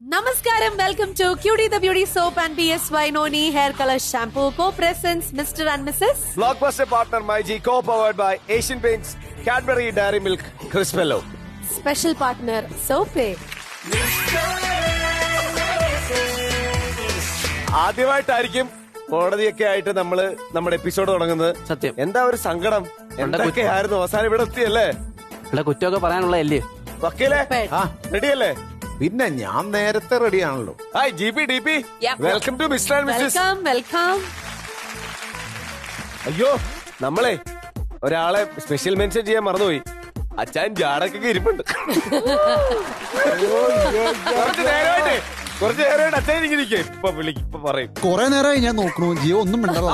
Namaskaram, welcome to Cutie the Beauty Soap and BSY Noni Hair Color Shampoo. Co-presents Mr. and Mrs. Blockbuster partner MyG, co-powered by Asian Paints, Cadbury Dairy Milk, Crispello. Special partner Soap. ആദ്യമായിട്ടായിരിക്കും കോടതിയൊക്കെ ആയിട്ട് നമ്മുടെ episode തുടങ്ങുന്നത്. സത്യം. എന്താ ഒരു സങ്കടം? എന്തൊക്കെയായിരുന്നു അവസാനം ഇവിടെ എത്തിയല്ലേ? ഇവിടെ കുറ്റമൊക്കെ പറയാനുള്ള അല്ലേ വക്കീലേ റെഡിയല്ലേ? പിന്നെ ഞാൻ നേരത്തെ റെഡിയാണല്ലോ. Hi GP DP, welcome to mister and missus. Welcome. അയ്യോ നമ്മളെ ഒരാളെ സ്പെഷ്യൽ മെൻഷൻ ചെയ്യാൻ മറന്നുപോയി. അച്ഛൻ ജാടക്കൊക്കെ ഇരിപ്പുണ്ട്. കുറച്ച് നേരമായിട്ട് അച്ഛൻ ഇരിക്കും. ഇപ്പൊ പറയും. കൊറേ നേരമായി ഞാൻ നോക്കണു, ജിയോ ഒന്നും മിണ്ടല്ല.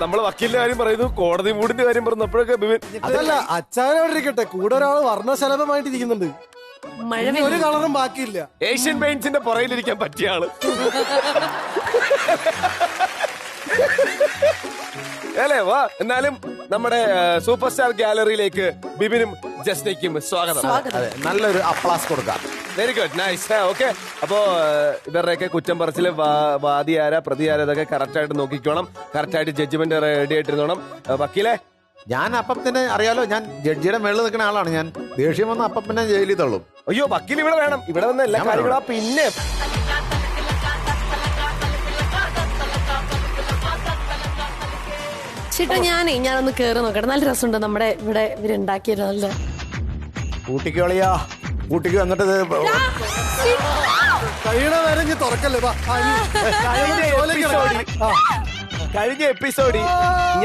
നമ്മള് വക്കീലിന്റെ കാര്യം പറയുന്നു, കോടതി മൂടിന്റെ കാര്യം പറഞ്ഞപ്പോഴൊക്കെ അതല്ല, അച്ഛനവിടെ ഇരിക്കട്ടെ, കൂടെ ഒരാള് വർണ്ണശലഭമായിട്ട് ഇരിക്കുന്നുണ്ട്. ഒരു കളറും ബാക്കിയില്ല. ഏഷ്യൻ പെയിന്റ്സിന്റെ പുറയിലിരിക്കാൻ പറ്റിയ ആള് അല്ലേ? വാ, എന്നാലും നമ്മുടെ സൂപ്പർ സ്റ്റാർ ഗാലറിയിലേക്ക് ബിബിനും ജസ്നയ്ക്കും സ്വാഗതം. നല്ലൊരു അപ്ലാസ് കൊടുക്കാം. Very good, nice. ഓക്കെ, അപ്പോ ഇവരുടെയൊക്കെ കുറ്റം പറച്ചില് വാദി ആരാ പ്രതി ആരാ ഇതൊക്കെ കറക്റ്റ് ആയിട്ട് നോക്കിക്കോണം. കറക്റ്റ് ആയിട്ട് ജഡ്ജ്മെന്റ് റെഡി ആയിട്ടിരുന്നോണം. വക്കീലെ, ഞാൻ അപ്പം തന്നെ അറിയാലോ, ഞാൻ ജഡ്ജിയുടെ മേളിൽ നിൽക്കുന്ന ആളാണ്. ഞാൻ ദേഷ്യം വന്ന് അപ്പം പിന്നെ ജയിലിൽ തള്ളും. അയ്യോ വക്കീൽ ഇവിടെ വേണം. ഇവിടെ വന്ന എല്ലാ കാര്യങ്ങളും പിന്നെ ചേട്ടാ ഞാനൊന്ന് കേറി നോക്കട്ടെ. നല്ല രസമുണ്ട് നമ്മുടെ ഇവിടെ ഇവരുണ്ടാക്കിയത്. നല്ല കൂട്ടിക്കോളിയാ, കൂട്ടിക്ക് വന്നിട്ട് കഴിയണ വരെ ഇനി തുറക്കല്ലേ. കഴിഞ്ഞ എപ്പിസോഡിൽ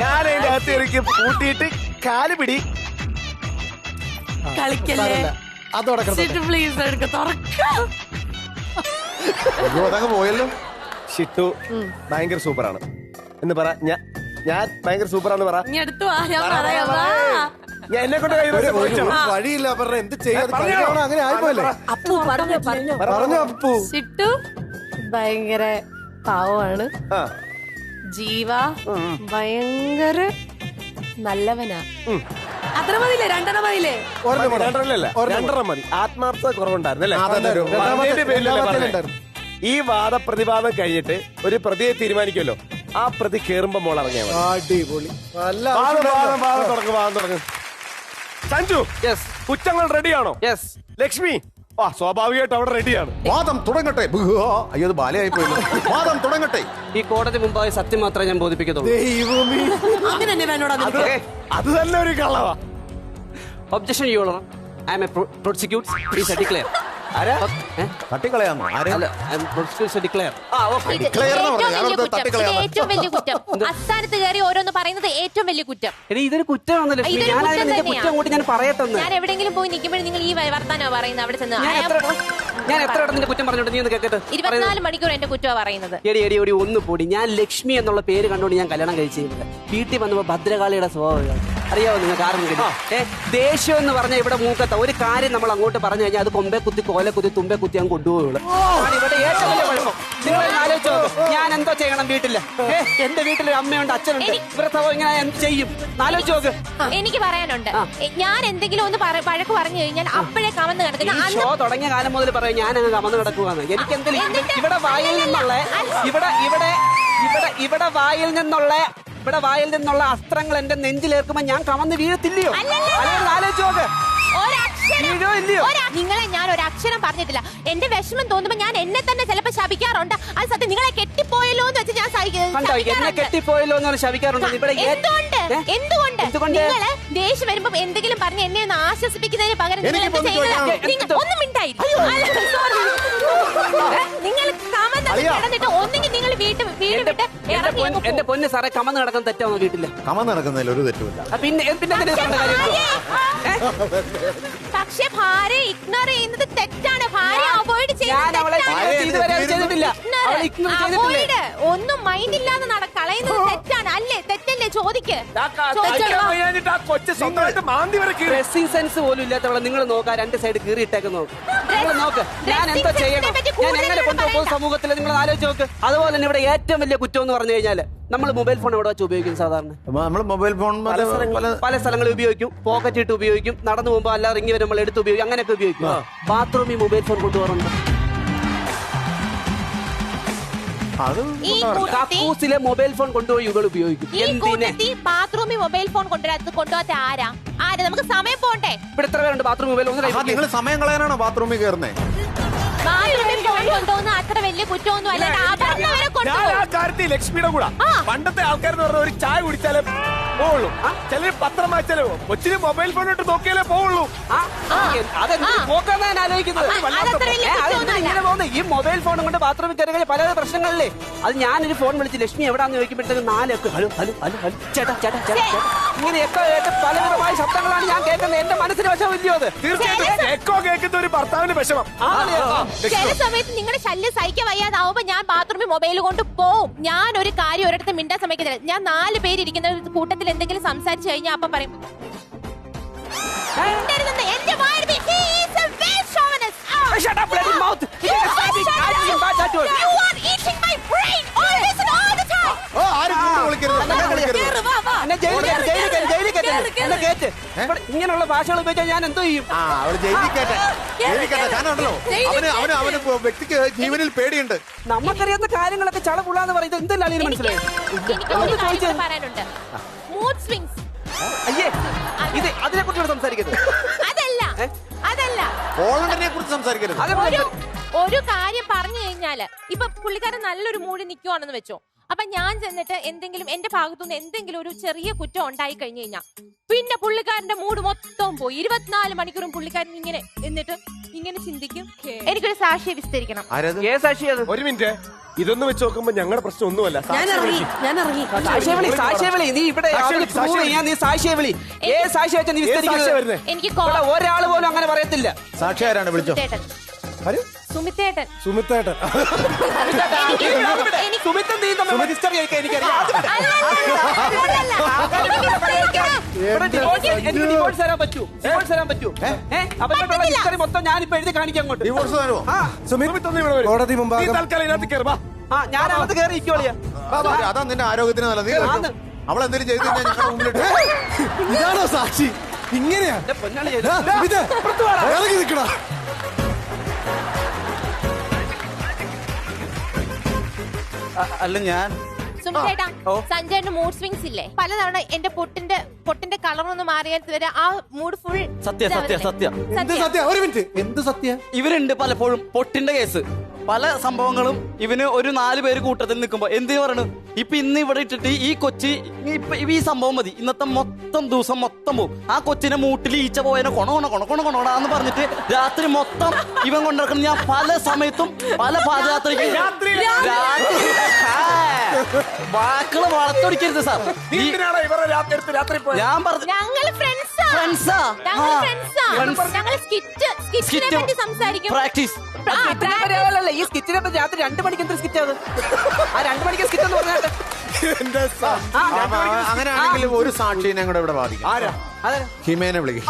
ഞാൻ അതിന്റെ അകത്ത് ഇറക്കി പൂട്ടിയിട്ട് കാലുപിടി കളിക്കല്ലേ. അതോടെ പ്ലീസ് എടുക്ക തുറക്ക. അതങ്ങ് പോയല്ലോ. ഷിട്ടു ഭയങ്കര സൂപ്പറാണ് എന്ന് പറ. ഞാൻ ഭയങ്കര സൂപ്പറാന്ന് പറ. ഇനി അടുത്തു ഞാൻ പറയാം. ഞാൻ എന്നെ കൊണ്ട് വഴിയില്ല. പറഞ്ഞ എന്ത് ചെയ്യാൻ അങ്ങനെ ആയിപ്പോയല്ലേ. അപ്പു പറഞ്ഞു അപ്പു. ഷിട്ടു ഭയങ്കര പാവമാണ്. ആ, ജീവ ഭയങ്കര നല്ലവനാ. അത്ര മതിയില്ലേ? രണ്ടെണ്ണം മതിയില്ലേ? രണ്ടെണ്ണം മതി. ആത്മാർത്ഥത കുറവുണ്ടായിരുന്നല്ലേ? രണ്ടാമത്തെ ഈ വാദപ്രതിവാദം കഴിഞ്ഞിട്ട് ഒരു പ്രതിയെ തീരുമാനിക്കുമല്ലോ. ആ പ്രതി കേറുമ്പോ മോൾ ഇറങ്ങിയാൽ മതി. അടിപൊളി. നല്ല വാദം തുടങ്ങും. സഞ്ജു, കുറ്റങ്ങൾ റെഡിയാണോ? ലക്ഷ്മി, സ്വാഭാവികമായിട്ട് അവിടെ റെഡിയാണ്. വാദം തുടങ്ങട്ടെ. അയ്യോ, ബാലയായി പോയല്ലോ. വാദം തുടങ്ങട്ടെ. ഈ കോടതി മുമ്പായി സത്യം മാത്രമേ ഞാൻ ബോധിപ്പിക്കത്തുള്ളൂ. ദൈവമേ, അങ്ങനെ തന്നെ വേണോടാ. അത് തന്നെ ഒരു കള്ളവാ. Objection your honour, I am a prosecute. Please declare. തട്ടിക്കളയാമോ? ഡിക്ലെയർ. ഏറ്റവും വലിയ കുറ്റം അസ്ഥാനത്ത് കയറി ഓരോന്ന് പറയുന്നത് ഏറ്റവും വലിയ കുറ്റം. ഇതൊരു കുറ്റമാണല്ലോ. ഞാൻ പറയട്ടെ. ഞാൻ എവിടെയെങ്കിലും പോയി നിൽക്കുമ്പോഴും നിങ്ങൾ ഈ വർത്താനോ പറയുന്നത് അവിടെ ചെന്ന് ഞാൻ എത്ര നിന്റെ കുറ്റം പറഞ്ഞോട്ട് നീ ഒന്ന് കേട്ടെ. 24 മണിക്കൂർ എന്റെ കുറ്റമാണ് പറയുന്നത്. എടി ഒന്ന് പോടി. ഞാൻ ലക്ഷ്മി എന്നുള്ള പേര് കണ്ടുകൊണ്ട് ഞാൻ കല്യാണം കഴിച്ചിരുന്നത്. വീട്ടിൽ വന്നപ്പോ ഭദ്രകാളിയുടെ സ്വഭാവം അറിയാവോ നിങ്ങൾക്ക്? ആരെങ്കിലും ദേഷ്യം എന്ന് പറഞ്ഞാൽ ഇവിടെ മൂക്കത്ത ഒരു കാര്യം നമ്മൾ അങ്ങോട്ട് പറഞ്ഞു കഴിഞ്ഞാൽ അത് കൊമ്പെ കുത്തി കോലെ കുത്തി തുമ്പെ കുത്തി ഞാൻ കൊണ്ടുപോയുള്ളൂ. ഇവിടെ ഏറ്റവും വലിയ കുഴപ്പം നിങ്ങൾ ആലോചിച്ചോ. ഞാൻ എന്തോ ചെയ്യണം വീട്ടില്? എന്റെ വീട്ടിൽ അമ്മയുണ്ട്, അച്ഛനുണ്ട്. ഇവരുടെ ഇങ്ങനെ എന്ത് ചെയ്യും? ആലോചിച്ച് നോക്ക്. എനിക്ക് പറയാനുണ്ട്, ഞാൻ എന്തെങ്കിലും ഒന്ന് വഴക്ക് പറഞ്ഞു കഴിഞ്ഞാൽ അപ്പോഴേ കമന്ന് കിടക്കുന്ന ഷോ തുടങ്ങിയ കാലം മുതൽ പറയും ഞാൻ അങ്ങ് കമന്ന് കിടക്കുവാന്ന്. എനിക്ക് എന്തെങ്കിലും ഇവിടെ വായിൽ നിന്നുള്ള അസ്ത്രങ്ങൾ എന്റെ നെഞ്ചിലേർക്കുമ്പോ ഞാൻ കമന്ന് വീഴത്തില്ലയോ? ആലോചിച്ച് നോക്ക്. നിങ്ങളെ ഞാൻ ഒരു അക്ഷരം പറഞ്ഞിട്ടില്ല. എന്റെ വിഷമം തോന്നുമ്പോ ഞാൻ എന്നെ തന്നെ ചിലപ്പോ ശപിക്കാറുണ്ട്. അത് സത്യം. നിങ്ങളെ കെട്ടിപ്പോയല്ലോ എന്ന് വെച്ച് ഞാൻ എന്നെ കെട്ടിപ്പോയല്ലോ എന്ന് ശപിക്കാറുണ്ട്. എന്തുകൊണ്ട് നിങ്ങള് ദേഷ്യം വരുമ്പോ എന്തെങ്കിലും പറഞ്ഞ് എന്നെ ഒന്ന് ആശ്വസിപ്പിക്കുന്നതിന് പകരം ഒന്നും മിണ്ടായി നിങ്ങൾ കിടന്നിട്ട് ഒന്നെങ്കിൽ നിങ്ങൾ വീട് വിട്ട് എന്റെ പൊന്ന് സാറേ, കമന്ന് നടക്കുന്ന തെറ്റാണോ വീട്ടില്? കമന്ന് നടക്കുന്നതിൽ ഒരു തെറ്റുമില്ല. പക്ഷെ ഭാര്യ ഇഗ്നോർ ചെയ്യുന്നത് തെറ്റാണ്. ഭാര്യ അവോയ്ഡ് ഒന്നും മൈൻഡ് ഇല്ലാതെ കളയുന്നത് തെറ്റാണ്. അല്ലേ? തെറ്റല്ലേ? ചോദിക്ക്. ഡ്രസ്സിംഗ് സെൻസ് പോലും ഇല്ലാത്തവളെ നിങ്ങൾ നോക്കാം. രണ്ട് സൈഡ് കീറിയിട്ടേക്ക് നോക്ക്. ഞാൻ എന്തോ ചെയ്യണം? ഞാൻ എങ്ങനെ കൊണ്ടുപോകും സമൂഹത്തിൽ? നിങ്ങൾ ആലോചിച്ച് നോക്ക്. അതുപോലെ തന്നെ ഇവിടെ ഏറ്റവും വലിയ കുറ്റം എന്ന് പറഞ്ഞു കഴിഞ്ഞാൽ നമ്മൾ മൊബൈൽ ഫോൺ എവിടെ വെച്ച് ഉപയോഗിക്കും? സാധാരണ നമ്മൾ മൊബൈൽ ഫോൺ പല സ്ഥലങ്ങളിൽ ഉപയോഗിക്കും. പോക്കറ്റ് ഇട്ട് ഉപയോഗിക്കും. നടന്നു പോകുമ്പോൾ അല്ലാതെ ഇങ്ങനെ നമ്മൾ എടുത്ത് ഉപയോഗിക്കും. അങ്ങനെയൊക്കെ ഉപയോഗിക്കും. ബാത്റൂമിൽ മൊബൈൽ ഫോൺ കൊണ്ടുപോകാറുണ്ട്. അത് ഈ കൂട്ടത്തിൽ കക്കൂസിലെ മൊബൈൽ ഫോൺ കൊണ്ടുപോയി ഇവൾ ഉപയോഗിക്കും. ഈ എന്തിനെ? കൂട്ടത്തിൽ ബാത്റൂമിൽ മൊബൈൽ ഫോൺ കൊണ്ടുപോകാത്ത ആരാ? നമുക്ക് സമയം പോണ്ടേ? ഇവിടെ എത്ര പേരുണ്ട് ബാത്റൂം മൊബൈൽ? നിങ്ങൾ സമയം കളയാനാണോ ബാത്റൂമിൽ കയറുന്നത്? ബാത്റൂമിൽ ഫോൺ കൊണ്ടുപോകുന്ന അത്ര വലിയ കുറ്റമൊന്നും അല്ല. അപർണവരെ ഞാൻ കൊണ്ടുപോകും. ആ കാര്യത്തിൽ ലക്ഷ്മിയുടെ കൂടെ പണ്ടത്തെ ആൾക്കാരെന്ന് പറഞ്ഞ ഒരു ചായ കുടിച്ചാലേ പോവുള്ളൂ, ചിലര് പത്രം വായിച്ചാലേ കൊച്ചിന് മൊബൈൽ ഫോൺ ഇട്ട് നോക്കിയാലേ പോവുള്ളൂ. പോക്കാന്നാ ഞാൻ ആലോചിക്കുന്നത്. അതത്ര വലിയ കുറ്റമൊന്നുമല്ല. ഇങ്ങനെ പോകുന്നത് ഈ മൊബൈൽ ഫോൺ കൊണ്ട് ബാത്റൂമിൽ കയറി കഴിഞ്ഞാൽ പല പ്രശ്നങ്ങളില്ലേ. അത് ഞാനൊരു ഫോൺ വിളിച്ച് ലക്ഷ്മി എവിടാന്ന് ചോദിക്കുമ്പോഴത്തേക്ക് 4 ഹലോ ഹലോ ഹലോ ഹലോ ചേട്ടാ ചേട്ടാ ചേട്ടാ ഇങ്ങനെയൊക്കെ കേട്ട് പലവിധമായ ശബ്ദങ്ങളാണ് ഞാൻ കേൾക്കുന്നത്. എന്റെ മനസ്സിന് വശമില്ലയോ അത്? തീർച്ചയായിട്ടും എക്കോ കേൾക്കുന്ന ഒരു ഭർത്താവിന് വിഷമം. ചില സമയത്ത് നിങ്ങളുടെ ശല്യം സഹിക്കാൻ വയ്യാതാവുമ്പോ ഞാൻ ബാത്റൂമിൽ മൊബൈൽ കൊണ്ട് പോവും. ഞാൻ ഒരു കാര്യം ഒരിടത്ത് മിണ്ടാൻ സമ്മതിക്കുന്നില്ല. ഞാൻ 4 പേരിരിക്കുന്ന ഒരു കൂട്ടത്തിൽ എന്തെങ്കിലും സംസാരിച്ചു കഴിഞ്ഞാൽ അപ്പൊ പറയും എന്റെ വായിൽ he is a waste chauvinist. Shut up, bloody mouth. You are eating my brain always and all the time. ആരും വിളിക്കരുത്. എന്നെ ജയിലിൽ കേറ്റ്. ഇങ്ങനെയുള്ള ഭാഷകൾ ഉപയോഗിച്ചാൽ ഞാൻ എന്തോ ചെയ്യും? അവള് ജയിലിൽ കേട്ടെ. കാരണം ഉണ്ടല്ലോ അവന് വ്യക്തിക്ക് ജീവനിൽ പേടിയുണ്ട്. നമുക്കറിയാത്ത കാര്യങ്ങളൊക്കെ ചളപുള്ളാന്ന് പറയുന്നത് എന്തല്ല അളിയന് മനസ്സിലായി? എനിക്ക് ഒരു കാര്യം കൂടി പറയാനുണ്ട്. Mood swings. അയ്യേ ഇത് അതിനെ കുറിച്ച് സംസാരിക്കരുത്. അതല്ല പോളണ്ടിനെ കുറിച്ച് സംസാരിക്കരുത്. ഒരു കാര്യം പറഞ്ഞു കഴിഞ്ഞാല് ഇപ്പൊ പുള്ളിക്കാരൻ നല്ലൊരു മൂഡിൽ നിൽക്കുവാണെന്ന് വെച്ചോ. അപ്പൊ ഞാൻ ചെന്നിട്ട് എന്തെങ്കിലും എന്റെ ഭാഗത്തുനിന്ന് എന്തെങ്കിലും ഒരു ചെറിയ കുറ്റം ഉണ്ടായി കഴിഞ്ഞു കഴിഞ്ഞാൽ പിന്നെ പുള്ളിക്കാരന്റെ മൂഡ് മൊത്തം പോയി. 24 മണിക്കൂറും പുള്ളിക്കാരൻ ഇങ്ങനെ എന്നിട്ട് ഇങ്ങനെ ചിന്തിക്കും. എനിക്കൊരു സാക്ഷിയെ വിസ്തരിക്കണം. ഒരു മിനിറ്റ്, ഇതൊന്നും വെച്ച് നോക്കുമ്പോ ഞങ്ങളുടെ പ്രശ്നം ഒന്നുമല്ല. സാക്ഷിയെ വിളി. നീ ഇവിടെ നീ സാക്ഷിയെ വിളി. സാക്ഷി വെച്ചാൽ നീ വിസ്തരിക്കുന്നത്? എനിക്ക് ഒരാൾ പോലും അങ്ങനെ പറയത്തില്ല. സാക്ഷി ആരാണ്? വിളിച്ചോ. സുമിത്തേട്ടൻ. സുമിത്തൻ നീ തമ്മിൽ രജിസ്റ്റർ ചെയ്യിക്കാൻ എനിക്കറിയാം. എനിക്ക് ഡിവോഴ്സ് തരാൻ പറ്റൂ. അവരുടെ ഹിസ്റ്ററി മൊത്തം ഞാനിപ്പോ എഴുതി കാണിക്കാം അങ്ങോട്ട്. ഡിവോഴ്സ് തരുമോ? കോടതി മുമ്പാകെ ഞാൻ അകത്ത് കയറി ഇരിക്കോളിയാ. അതാ നിന്റെ ആരോഗ്യത്തിന് നല്ലത്. അവൾ എന്തെങ്കിലും ചെയ്ത് കഴിഞ്ഞാൽ ഞങ്ങളുടെ മുമ്പിലിട്ട് ഇതാണോ സാക്ഷി? ഇങ്ങനെയാ പൊന്നാളി ഇറങ്ങി നിൽക്കണ. അല്ല ഞാൻ സുമിത്തേട്ടാ, സഞ്ജയന്റെ മൂഡ് സ്വിങ്സ് ഇല്ലേ? പലതവണ എന്റെ പൊട്ടിന്റെ കളർ ഒന്ന് മാറിയാൽ വരെ ആ മൂഡ് ഫുൾ. സത്യം. ഒരു മിനിറ്റ്, എന്ത് സത്യം? ഇവരുണ്ട് പലപ്പോഴും പൊട്ടിന്റെ കേസ്. പല സംഭവങ്ങളും ഇവന് ഒരു 4 പേര് കൂട്ടത്തിൽ നിൽക്കുമ്പോ എന്തിനു പറയണു? ഇന്ന് ഇവിടെ ഇട്ടിട്ട് ഈ കൊച്ചി ഈ സംഭവം മതി, ഇന്നത്തെ ദിവസം മൊത്തം പോകും. ആ കൊച്ചിനെ മൂട്ടിൽ ഈച്ച പോയതിനെ കൊണോടാന്ന് പറഞ്ഞിട്ട് രാത്രി മൊത്തം ഇവൻ കൊണ്ടിറക്കണം. ഞാൻ പല സമയത്തും പല പാദയാത്രയ്ക്ക് വാക്കുകള് വളർത്തൊടിക്കരുത് സാർ. ഞാൻ പറഞ്ഞു പ്രാക്ടീസ്. ഈ സ്കിറ്റിനെ പറ്റി രാത്രി 2 മണിക്ക് എന്തൊരു സ്കിറ്റ് അത്? ആ 2 മണിക്ക് സ്കിറ്റ് എന്ന് പറഞ്ഞാട്ടെ. അങ്ങനെയാണെങ്കിൽ ഒരു സാക്ഷിനെ കൂടെ ഇവിടെ ബാധിക്കും. ആരാ? ഹിമേനെ വിളിക്കും.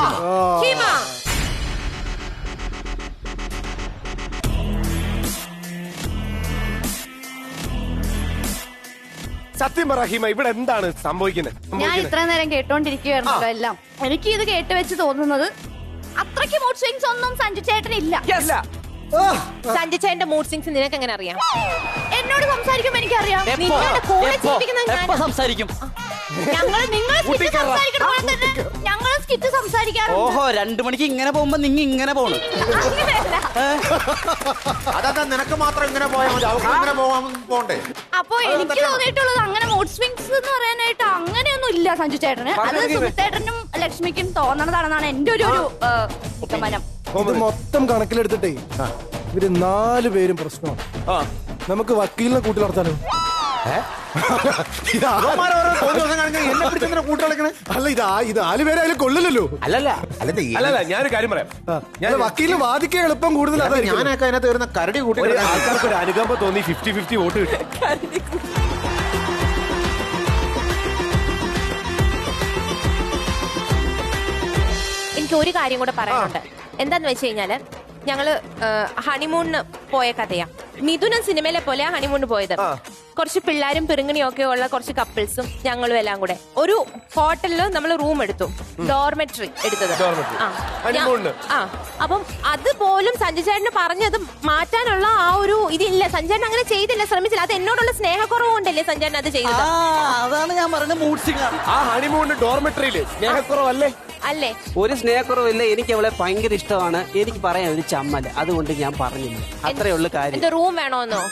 സത്യം പറ ഹിമ, ഇവിടെ എന്താണ് സംഭവിക്കുന്നത്? ഞാൻ ഇത്ര നേരം കേട്ടോണ്ടിരിക്കുകയായിരുന്നല്ലോ എല്ലാം. എനിക്ക് ഇത് കേട്ട് വെച്ച് തോന്നുന്നത് അത്രയ്ക്ക് മൂഡ് സ്വിങ്സ് ഒന്നും സഞ്ജു ചേട്ടനില്ല. സഞ്ജു ചേട്ടന്റെ മൂഡ് സ്വിങ്സ് നിനക്ക് എങ്ങനെ അറിയാം? എന്നോട് സംസാരിക്കുമ്പോ എനിക്കറിയാം. നിങ്ങളുടെ കൂടെ ജീവിക്കുന്നത് ഞാൻ. സംസാരിക്കും ഞങ്ങൾ സ്കിറ്റ് സംസാരിക്കാറുണ്ട്. ഓഹോ, 2 മണിക്ക് ഇങ്ങനെ പോകുമ്പോ നിങ്ങ ഇങ്ങനെ പോണു. അതാ നിനക്ക് മാത്രം ഇങ്ങനെ പോയാൽ മതി, അവർക്ക് ഇങ്ങനെ പോണ്ടേ? അപ്പൊ എനിക്ക് തോന്നിയിട്ടുള്ളത് അങ്ങനെ മൂഡ് സ്വിങ്സ് എന്ന് പറയാനായിട്ട് അങ്ങനെയൊന്നും ഇല്ല സഞ്ജു ചേട്ടന്. അത് സുമിത്തേട്ടനും ലക്ഷ്മിക്കും തോന്നണതാണെന്നാണ് എന്റെ ഒരു നിഗമനം. ഇത് മൊത്തം കണക്കിലെടുത്തിട്ടേ ഇവര് 4 പേരും പ്രശ്നമാണ്. നമുക്ക് വക്കീലിനെ കൂട്ടി നടത്താനോ? അല്ല, ഇത് 4 പേരെ അതിൽ കൊള്ളില്ലല്ലോ. അല്ലല്ല, ഞാനൊരു കാര്യം പറയാം. ഞാൻ വക്കീലിന് വാദിക്കാൻ എളുപ്പം കൂടുതൽ. ഞാനൊക്കെ അതിനകത്ത് വരുന്ന കരടി കൂട്ടി ആൾക്കാർക്ക് ഒരു അനുകമ്പ തോന്നി 50-50 വോട്ട് കിട്ടും. എനിക്ക് ഒരു കാര്യം കൂടെ പറയാനുണ്ട്. എന്താന്ന് വെച്ച് കഴിഞ്ഞാല് ഞങ്ങള് ഹണിമൂണിന് പോയ കഥയാ. മിഥുനം സിനിമയിലെ പോലെ ഹണിമൂണിന് പോയത്. കുറച്ച് പിള്ളേരും പിറുങ്ങണിയും ഒക്കെ ഉള്ള കുറച്ച് കപ്പിൾസും ഞങ്ങളും എല്ലാം കൂടെ ഒരു ഹോട്ടലിൽ നമ്മൾ റൂം എടുത്തു, ഡോർമെട്രി എടുത്തത്. ആ അപ്പം അതുപോലും സഞ്ജു ചേട്ടന് പറഞ്ഞത് മാറ്റാനുള്ള ആ ഒരു ഇതില്ല. സഞ്ജേട്ടൻ അങ്ങനെ ചെയ്തില്ല, ശ്രമിച്ചില്ല. അത് എന്നോടുള്ള സ്നേഹക്കുറവ് കൊണ്ടല്ലേ സഞ്ജേട്ടൻ അത് ചെയ്തത്. അതാണ് ഞാൻ പറയുന്നത്, മൂഡ് സ്വിംഗ്. ആ ഹണിമൂണിന് ഡോർമെട്രിയില് സ്നേഹക്കുറവല്ലേ? അല്ലേ? ഒരു സ്നേഹക്കുറവില്ല. എനിക്ക് അവളെ ഭയങ്കര ഇഷ്ടമാണ്. എനിക്ക് പറയാൻ ഒരു ചമ്മല്, അതുകൊണ്ട് ഞാൻ പറഞ്ഞില്ല. അത്രേ ഉള്ളു കാര്യം. എന്റെ റൂം വേണോന്നോ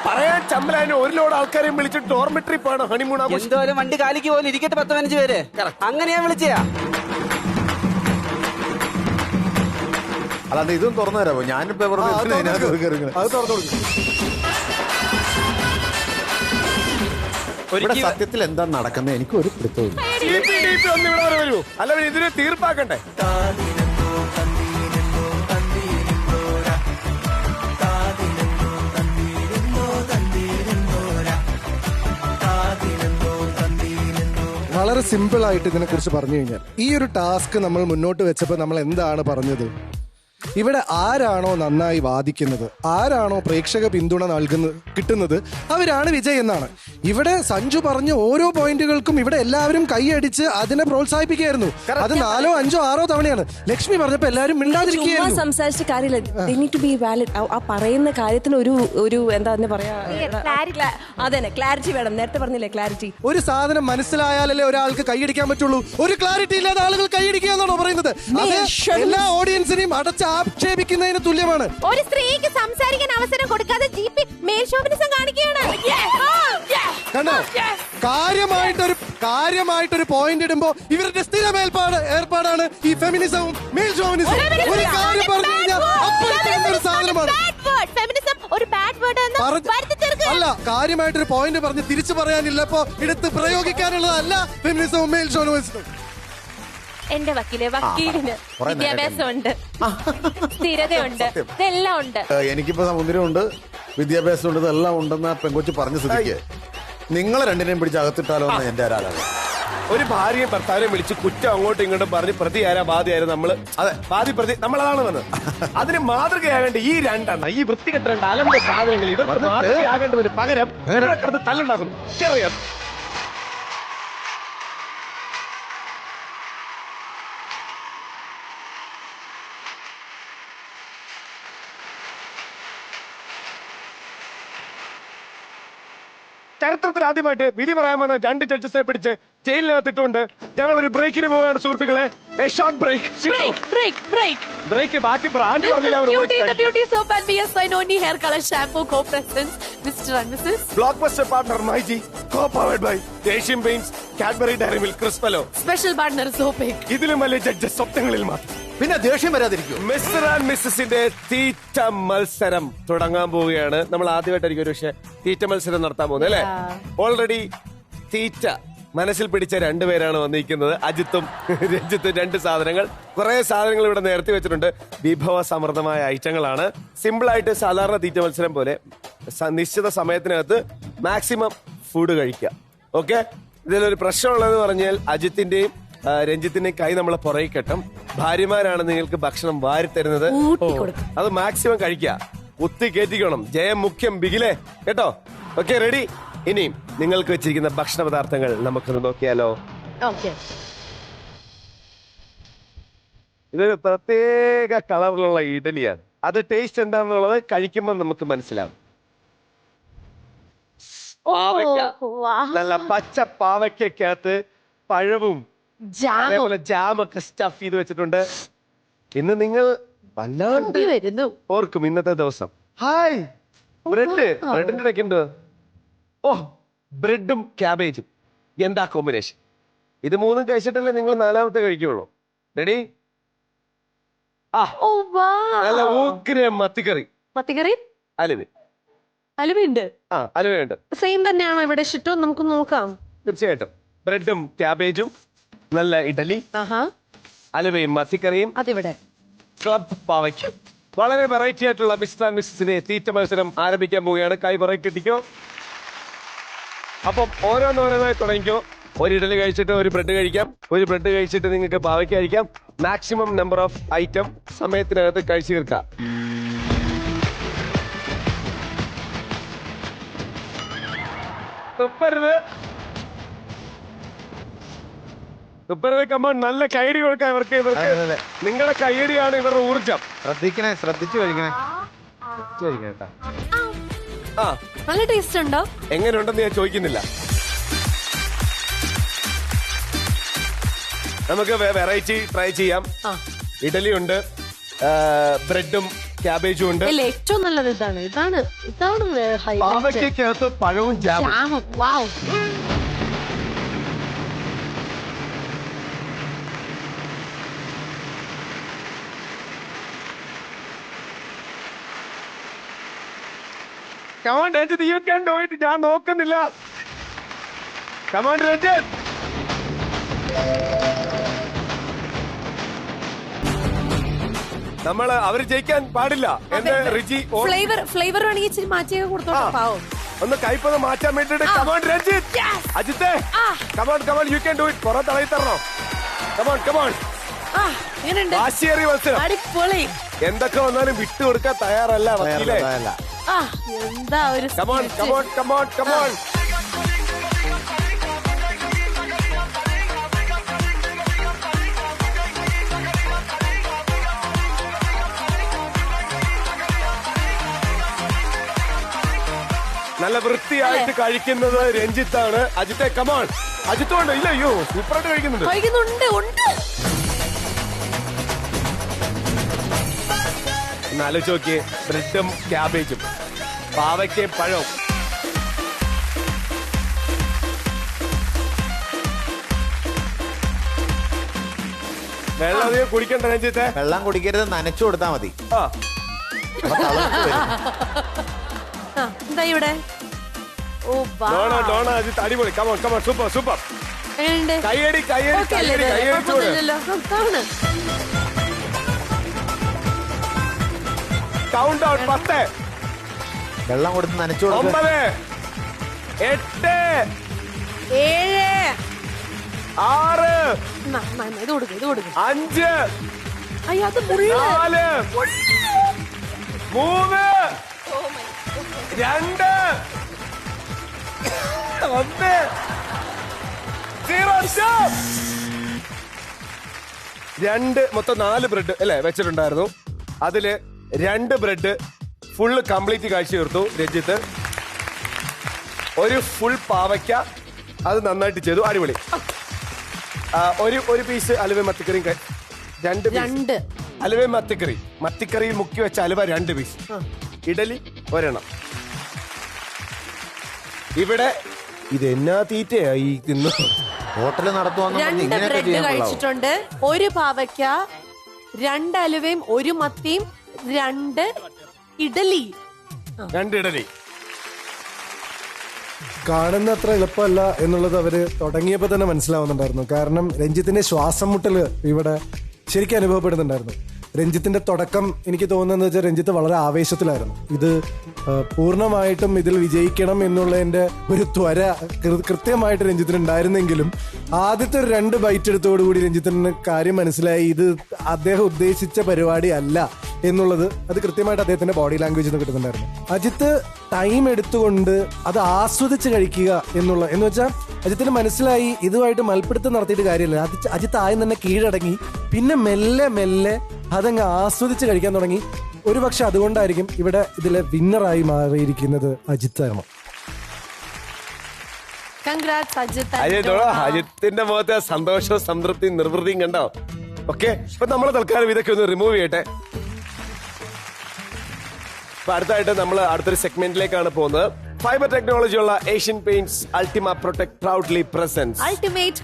പറയാൻ ചമ്മലാന് ഒരു ലോഡ് ആൾക്കാരെയും വിളിച്ചിട്ട് ഡോർമെട്രി പോകണം ഹണിമൂൺ. എന്തോരം വണ്ടി കാലിക്ക് പോലും ഇരിക്കട്ടെ 10-15 പേര്. അങ്ങനെയാ വിളിച്ചയാ. അല്ലാതെ ഇതും തുറന്നു തരാമോ? ഞാനിപ്പോ അത് തുറന്നു കൊടുക്കും. ഇവിടെ സത്യത്തിൽ എന്താ നടക്കുന്നത് എനിക്ക് ഒരു പിടുത്തവും. വരൂ, അല്ല ഇതിന് തീർപ്പാക്കണ്ടേ? വളരെ സിമ്പിൾ ആയിട്ട് ഇതിനെ കുറിച്ച് പറഞ്ഞു കഴിഞ്ഞാൽ, ഈ ഒരു ടാസ്ക് നമ്മൾ മുന്നോട്ട് വെച്ചപ്പോൾ നമ്മൾ എന്താണ് പറഞ്ഞത്? ഇവിടെ ആരാണോ നന്നായി വാദിക്കുന്നത്, ആരാണോ പ്രേക്ഷക പിന്തുണ കിട്ടുന്നത്, അവരാണ് വിജയ് എന്നാണ്. ഇവിടെ സഞ്ജു പറഞ്ഞ ഓരോ പോയിന്റുകൾക്കും ഇവിടെ എല്ലാവരും കൈയടിച്ച് അതിനെ പ്രോത്സാഹിപ്പിക്കുകയായിരുന്നു. അത് 4, 5, 6 തവണയാണ്. ലക്ഷ്മി പറഞ്ഞപ്പോ എല്ലാവരും മിണ്ടാതിരിക്കുകയായിരുന്നു. സംസാരിച്ച കാര്യമില്ല. ആ പറയുന്ന കാര്യത്തിന് ഒരു എന്താ പറയാ, അതന്നെ ക്ലാരിറ്റി വേണം. നേരത്തെ പറഞ്ഞില്ലേ ക്ലാരിറ്റി. ഒരു സാധനം മനസ്സിലായാലല്ലേ ഒരാൾക്ക് കൈയടിക്കാൻ പറ്റുള്ളൂ. ഒരു ക്ലാരിറ്റി ഇല്ലാതെ ആളുകൾ കൈയടിക്കുക എന്നാണോ പറയുന്നത്? അത് എല്ലാ ഓഡിയൻസിനെയും ആക്ഷേപിക്കുന്നതിന് തുല്യമാണ്. ഒരു സ്ത്രീക്ക് സംസാരിക്കാൻ അവസരം കൊടുക്കാതെ GP മേൽ ഷോവിനിസം കാണിക്കുകയാണ്. കണ്ടോ? കാര്യമായിട്ടൊരു പോയിന്റ് ഇടുമ്പോ ഇവരുടെ സ്ഥിരം ഏർപ്പാടാണ് ഈ ഫെമിനിസവും മേൽ ഷോവിനിസവും. ഒരു കാര്യം പറഞ്ഞു കഴിഞ്ഞാൽ ഒരു സാധനമാണ്. അല്ല, കാര്യമായിട്ടൊരു പോയിന്റ് പറഞ്ഞ് തിരിച്ചു പറയാനില്ലപ്പോ എടുത്ത് പ്രയോഗിക്കാനുള്ളതല്ല ഫെമിനിസവും മേൽ ഷോവിനിസവും. എന്റെ വക്കീലിന് വിദ്യാഭ്യാസമുണ്ട്, സ്ഥിരതയുണ്ട്, ഇതെല്ലാം ഉണ്ട്. എനിക്കിപ്പോ സൗന്ദര്യമുണ്ട്, വിദ്യാഭ്യാസമുണ്ട്, ഇതെല്ലാം ഉണ്ടെന്ന് പെങ്കൊച്ച് പറഞ്ഞ സ്ഥിതിക്ക് നിങ്ങളെ രണ്ടിനെയും പിടിച്ച് അകത്തിട്ടാലോ എന്ന് എന്റെ ആരാധന. ഒരു ഭാര്യയും ഭർത്താവിനെ വിളിച്ച് കുറ്റം അങ്ങോട്ടും ഇങ്ങോട്ടും പറഞ്ഞ് പ്രതി ആരാ ബാധി ആരും നമ്മള് ബാധി പ്രതി നമ്മളതാണ് വന്നത്. അതിന് മാതൃകയാകേണ്ട ഈ രണ്ടെണ്ണം, ഈ വൃത്തികെട്ട രണ്ട് അലമ്പ സാധനങ്ങൾ ഇവർക്ക് മാതൃകയാകേണ്ടതിന് പകരം തല്ലുണ്ടാക്കുന്നു. ചെറിയ ചരിത്രത്തിൽ ആദ്യമായിട്ട് വിധി പറയാമെന്ന് 2 ജഡ്ജസിനെ പിടിച്ച് ജയിലിനകത്തിട്ടുണ്ട്. ഞങ്ങൾ ഒരു ബ്രേക്കിന് പോവുകയാണ് സുഹൃത്തുക്കളെ. Short break. ബാക്കി brand blockbuster partner myG, co-powered by Asian Paints, Cadbury Dairy Milk, Crispello. Special partner സോപ്പിക്. ഇതിലും വലിയ ജഡ്ജസ് സ്വപ്നങ്ങളിൽ മാത്രം. പിന്നെ ദേഷ്യം വരാതിരിക്കും. മിസ്റ്റർ ആൻഡ് മിസ്സസിന്റെ തീറ്റ മത്സരം തുടങ്ങാൻ പോവുകയാണ്. നമ്മൾ ആദ്യമായിട്ടായിരിക്കും ഒരു പക്ഷേ തീറ്റ മത്സരം നടത്താൻ പോകുന്നത് അല്ലേ? ഓൾറെഡി തീറ്റ മനസ്സിൽ പിടിച്ച 2 പേരാണ് വന്നിരിക്കുന്നത്. അജിത്തും രഞ്ജിത്തും. 2 സാധനങ്ങൾ, കുറെ സാധനങ്ങൾ ഇവിടെ നേരത്തെ വെച്ചിട്ടുണ്ട്. വിഭവ സമൃദ്ധമായ ഐറ്റങ്ങളാണ്. സിമ്പിൾ ആയിട്ട് സാധാരണ തീറ്റ മത്സരം പോലെ നിശ്ചിത സമയത്തിനകത്ത് മാക്സിമം ഫുഡ് കഴിക്കുക. ഓക്കെ, ഇതിലൊരു പ്രശ്നമുള്ളതെന്ന് പറഞ്ഞാൽ അജിത്തിന്റെയും രഞ്ജിത്തിന്റെയും കൈ നമ്മളെ പുറകെ കെട്ടും. ഭാര്യമാരാണ് നിങ്ങൾക്ക് ഭക്ഷണം വാരിത്തരുന്നത്. അത് മാക്സിമം കഴിക്കുക, കുത്തി കയറ്റിക്കണം. ജയം മുഖ്യം, ബിഗിലേ കേട്ടോ? Okay, ready? ഇനിയും നിങ്ങൾക്ക് വെച്ചിരിക്കുന്ന ഭക്ഷണ പദാർത്ഥങ്ങൾ നമുക്കൊന്ന് നോക്കിയാലോ? ഇതൊരു പ്രത്യേക കളറിലുള്ള ഇഡലിയാണ്. അത് ടേസ്റ്റ് എന്താണെന്നുള്ളത് കഴിക്കുമ്പോൾ നമുക്ക് മനസ്സിലാവും. നല്ല പച്ച പാവയ്ക്കകത്ത് പഴവും അതേപോലെ ജാമൊക്കെ സ്റ്റഫ് ചെയ്ത് വെച്ചിട്ടുണ്ട്. ഇന്ന് നിങ്ങൾ വല്ലാണ്ട് ഓർക്കും ഇന്നത്തെ ദിവസം. ഹായ്, ബ്രെഡിന്റെ ഇടയ്ക്കുണ്ട്. ഓ, ബ്രെഡും ക്യാബേജും, എന്താ കോമ്പിനേഷൻ! ഇത് 3 കഴിച്ചിട്ടല്ലേ നിങ്ങൾ 4ാമത്തെ കഴിക്കുള്ളൂ. റെഡി? നല്ല ഊക്കിന് മത്തിക്കറി, അലുവയുണ്ട്. അലുവയുണ്ട്. സെയിം തന്നെയാണോ ഇവിടെ ഇഷ്ടം? നമുക്ക് നോക്കാം. തീർച്ചയായിട്ടും ബ്രെഡും ക്യാബേജും, നല്ല ഇഡലി, അലുവയും മത്തിക്കറിയും, അതിവിടെ ക്ലബ് പാവയ്ക്കും. വളരെ വെറൈറ്റി ആയിട്ടുള്ള മിസ്റ്റർ ആൻഡ് മിസ്സസിന്റെ തീറ്റ മത്സരം ആരംഭിക്കാൻ പോവുകയാണ്. കൈ പുറകെ കിട്ടിക്കോ. അപ്പം ഓരോന്നോരോന്നായി തുടങ്ങിക്കോ. ഒരു ഇഡലി കഴിച്ചിട്ട് ഒരു ബ്രെഡ് കഴിക്കാം, ഒരു ബ്രെഡ് കഴിച്ചിട്ട് നിങ്ങൾക്ക് പാവയ്ക്ക് കഴിക്കാം. മാക്സിമം നമ്പർ ഓഫ് ഐറ്റം സമയത്തിനകത്ത് കഴിച്ചു തീർക്കാം. തുപ്പരുത് തുപ്പരുത്. കമ്മോൺ, നല്ല കൈയടി കൊടുക്കാം ഇവർക്ക്. നിങ്ങളുടെ കൈയടിയാണ് ഇവരുടെ ഊർജം. ശ്രദ്ധിച്ചു കഴിക്കണേ കേട്ടാ. ആ, നല്ല ടേസ്റ്റ് ഉണ്ടോ? എങ്ങനെയുണ്ടെന്ന് ഞാൻ ചോദിക്കുന്നില്ല. നമുക്ക് വെറൈറ്റി ട്രൈ ചെയ്യാം. ഇഡലി ഉണ്ട്, ബ്രെഡും ക്യാബേജും ഉണ്ട്. ഏറ്റവും നല്ലത് ഇതാണ് പാവയ്ക്കകത്ത് പഴവും ജാമും. Come on Ranjith, you can do it. ഞാൻ നോക്കുന്നില്ല. കമാൻ രഞ്ജിത്ത്. നമ്മള് അവര് ജയിക്കാൻ പാടില്ല എന്ന് റിജി ഫ്ലേവർ വേണമെങ്കിൽ ഇച്ചിരി മാറ്റിയൊക്കെ കൊടുത്തോട്ടോ പാവം. ഒന്ന് കൈപ്പൊന്ന് മാറ്റാൻ വേണ്ടിട്ട്. കമാൻ രഞ്ജിത്ത്. അജിത്തെ, come on you can do it. പുറത്ത് തളയി തരണോ? കമാൻ വാശിയേറിയ മത്സരം. അടിപൊളി. എന്തൊക്കെ വന്നാലും വിട്ടുകൊടുക്കാൻ തയ്യാറല്ല വക്കീലേ. എന്താ ഒരു കമോൺ. നല്ല വൃത്തിയായിട്ട് കഴിക്കുന്നത് രഞ്ജിത്താണ്. അജിത്തെ കമോൺ. അജിത്തുണ്ട്. ഇല്ല, അയ്യോ സൂപ്പറായിട്ട് കഴിക്കുന്നുണ്ട്. ആലോചിച്ച് നോക്കിയേ, ബ്രെഡും ക്യാബേജും പാവയ്ക്കയും പഴവും. വെള്ളം അധികം കുടിക്കണ്ട രഞ്ജിത്തെ. വെള്ളം കുടിക്കരുത്, നനച്ചു കൊടുത്താ മതി. എന്താ ഇവിടെ? അജിത്ത് അടിപൊളി. Come on super. കയ്യടി. Count out. 10, വെള്ളം കൊടുത്ത് നനച്ചു കൊടുക്കും. 9, 8, 7, 6, 5, 4, 3, 2, 1, 0. മൊത്തം 4 ബ്രെഡ് അല്ലേ വെച്ചിട്ടുണ്ടായിരുന്നു. അതില് 2 ബ്രെഡ് ഫുള്ള് കംപ്ലീറ്റ് കഴിച്ചു തീർത്തു രഞ്ജിത്ത്. ഒരു ഫുൾ പാവയ്ക്ക, അത് നന്നായിട്ട് ചെയ്തു. അടിപൊളി. ഒരു പീസ് അലുവ മത്തിക്കറിയും 2 അലുവ മത്തിക്കറിയിൽ മുക്കി വെച്ച അലുവ 2 പീസ്. ഇഡലി 1. ഇവിടെ ഇതെന്നാ തീറ്റയായി തിന്നു. ഹോട്ടൽ നടത്തുവാന്ന് 2 ബ്രെഡ് കഴിച്ചിട്ടുണ്ട്, 1 പാവയ്ക്ക, 2 അലുവയും 1 മത്തിയും, 2 ഇഡലി. കാണുന്ന അത്ര എളുപ്പമല്ല എന്നുള്ളത് അവര് തുടങ്ങിയപ്പോ തന്നെ മനസ്സിലാവുന്നുണ്ടായിരുന്നു. കാരണം രഞ്ജിത്തിന്റെ ശ്വാസം മുട്ടല് ഇവിടെ ശരിക്കും അനുഭവപ്പെടുന്നുണ്ടായിരുന്നു. രഞ്ജിത്തിന്റെ തുടക്കം എനിക്ക് തോന്നുന്നത് വെച്ചാൽ രഞ്ജിത്ത് വളരെ ആവേശത്തിലായിരുന്നു. ഇത് പൂർണ്ണമായിട്ടും ഇതിൽ വിജയിക്കണം എന്നുള്ളതിന്റെ ഒരു ത്വര കൃത്യമായിട്ട് രഞ്ജിത്തിന് ഉണ്ടായിരുന്നെങ്കിലും ആദ്യത്തെ ഒരു 2 ബൈറ്റ് എടുത്തോടുകൂടി രഞ്ജിത്തിന് കാര്യം മനസ്സിലായി ഇത് അദ്ദേഹം ഉദ്ദേശിച്ച പരിപാടി അല്ല എന്നുള്ളത്. അത് കൃത്യമായിട്ട് അദ്ദേഹത്തിന്റെ ബോഡി ലാംഗ്വേജിൽ നിന്ന് കിട്ടുന്നുണ്ടായിരുന്നു. അജിത്ത് ടൈം എടുത്തുകൊണ്ട് അത് ആസ്വദിച്ച് കഴിക്കുക എന്ന് വെച്ചാൽ അജിത്തിന് മനസ്സിലായി ഇതുമായിട്ട് മൽപ്പിടുത്തം നടത്തിയിട്ട് കാര്യമില്ല. അജിത്ത് ആദ്യം തന്നെ കീഴടങ്ങി, പിന്നെ മെല്ലെ അതങ്ങ് ആസ്വദിച്ച് കഴിക്കാൻ തുടങ്ങി. ഒരുപക്ഷെ അതുകൊണ്ടായിരിക്കും ഇവിടെ ഇതിലെ വിന്നറായി മാറിയിരിക്കുന്നത് അജിത്താണ്. അജിത്തിന്റെ മുഖത്തെ സന്തോഷവും സംതൃപ്തിയും നിർവൃതിയും കണ്ടോ? ഓക്കെ, അപ്പൊ നമ്മൾ തൽക്കാലം ഇതൊക്കെ ഒന്ന് റിമൂവ് ചെയ്യട്ടെ. അപ്പൊ അടുത്തായിട്ട് നമ്മൾ അടുത്തൊരു സെഗ്മെന്റിലേക്കാണ് പോകുന്നത്. ഫൈബർ ടെക്നോളജി ഉള്ള Asian paints Altima protect proudly presence ultimate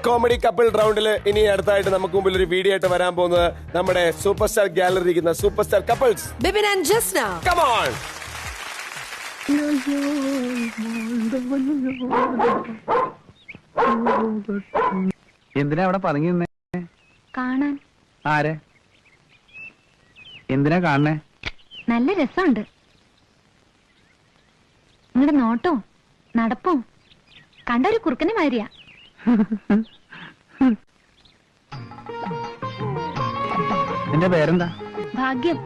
comedy couple റൗണ്ടിൽ ഇനി അടുത്തായിട്ട് നമുക്ക് മുമ്പിൽ ഒരു വീഡിയോ ആയിട്ട് വരാൻ പോകുന്നത് നമ്മുടെ സൂപ്പർ സ്റ്റാർ ഗാലറി ഇരിക്കുന്ന super star couples Bibin and Jasna. Come on. എന്തിനാ അവിടെ പറഞ്ഞിരുന്നേ? കാണാൻ. ആരെ? എന്തിനാ കാണണേ? നല്ല രസമുണ്ട്. നിങ്ങളുടെ നോട്ടോ നടപ്പോ കണ്ട ഒരു കുറുക്കനെ മാതിരിയാ. എന്റെ പേരെന്താ? ഭാഗ്യം.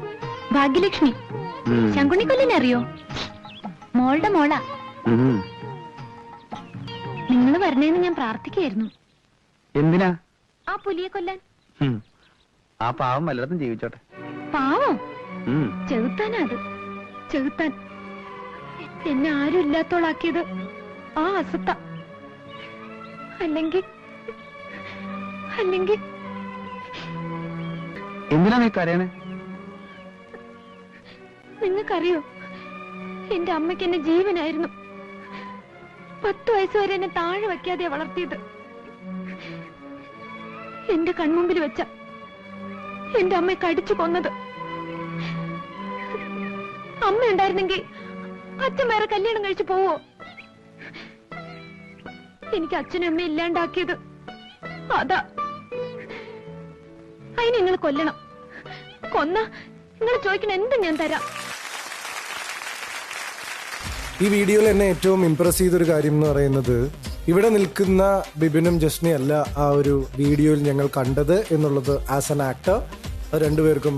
ഭാഗ്യലക്ഷ്മി. ശങ്കുണ്ണിക്കൊല്ലിനെ അറിയോ? മോളുടെ മോളാ. നിങ്ങൾ വരണേന്ന് ഞാൻ പ്രാർത്ഥിക്കായിരുന്നു. എന്തിനാ? ആ പുലിയെ കൊല്ലാൻ. ആ പാവം വല്ലതും ജീവിച്ചോട്ടെ. പാവം ചെകുത്താനാ അത്. ചെകുത്താൻ എന്നെ ആരും ഇല്ലാത്തോളാക്കിയത് ആ അസത്ത. അല്ലെങ്കിൽ എന്തിനാ നീ കരയണേ? നിങ്ങൾക്കറിയോ, എന്റെ അമ്മയ്ക്ക് എന്നെ ജീവനായിരുന്നു. 10 വയസ്സ് വരെ എന്നെ താഴെ വയ്ക്കാതെ വളർത്തിയത്. എന്റെ കൺമുമ്പിൽ വെച്ച എന്റെ അമ്മയെ കടിച്ചു കൊന്നത്. അമ്മ ഉണ്ടായിരുന്നെങ്കിൽ അച്ഛൻ വേറെ കല്യാണം കഴിച്ചു പോവോ? എനിക്ക് അച്ഛനും അമ്മ ഇല്ലാണ്ടാക്കിയത് അതാ. അതിന് നിങ്ങൾ കൊല്ലണം. കൊന്ന നിങ്ങൾ ചോദിക്കണ എന്തും ഞാൻ തരാം. ഈ വീഡിയോയിൽ എന്നെ ഏറ്റവും ഇംപ്രസ് ചെയ്തൊരു കാര്യം എന്ന് പറയുന്നത്, ഇവിടെ നിൽക്കുന്ന ബിബിനും ജസ്നി അല്ല ആ ഒരു വീഡിയോയിൽ ഞങ്ങൾ കണ്ടത് എന്നുള്ളത്. ആസ് ആൻ ആക്ടർ അത് രണ്ടുപേർക്കും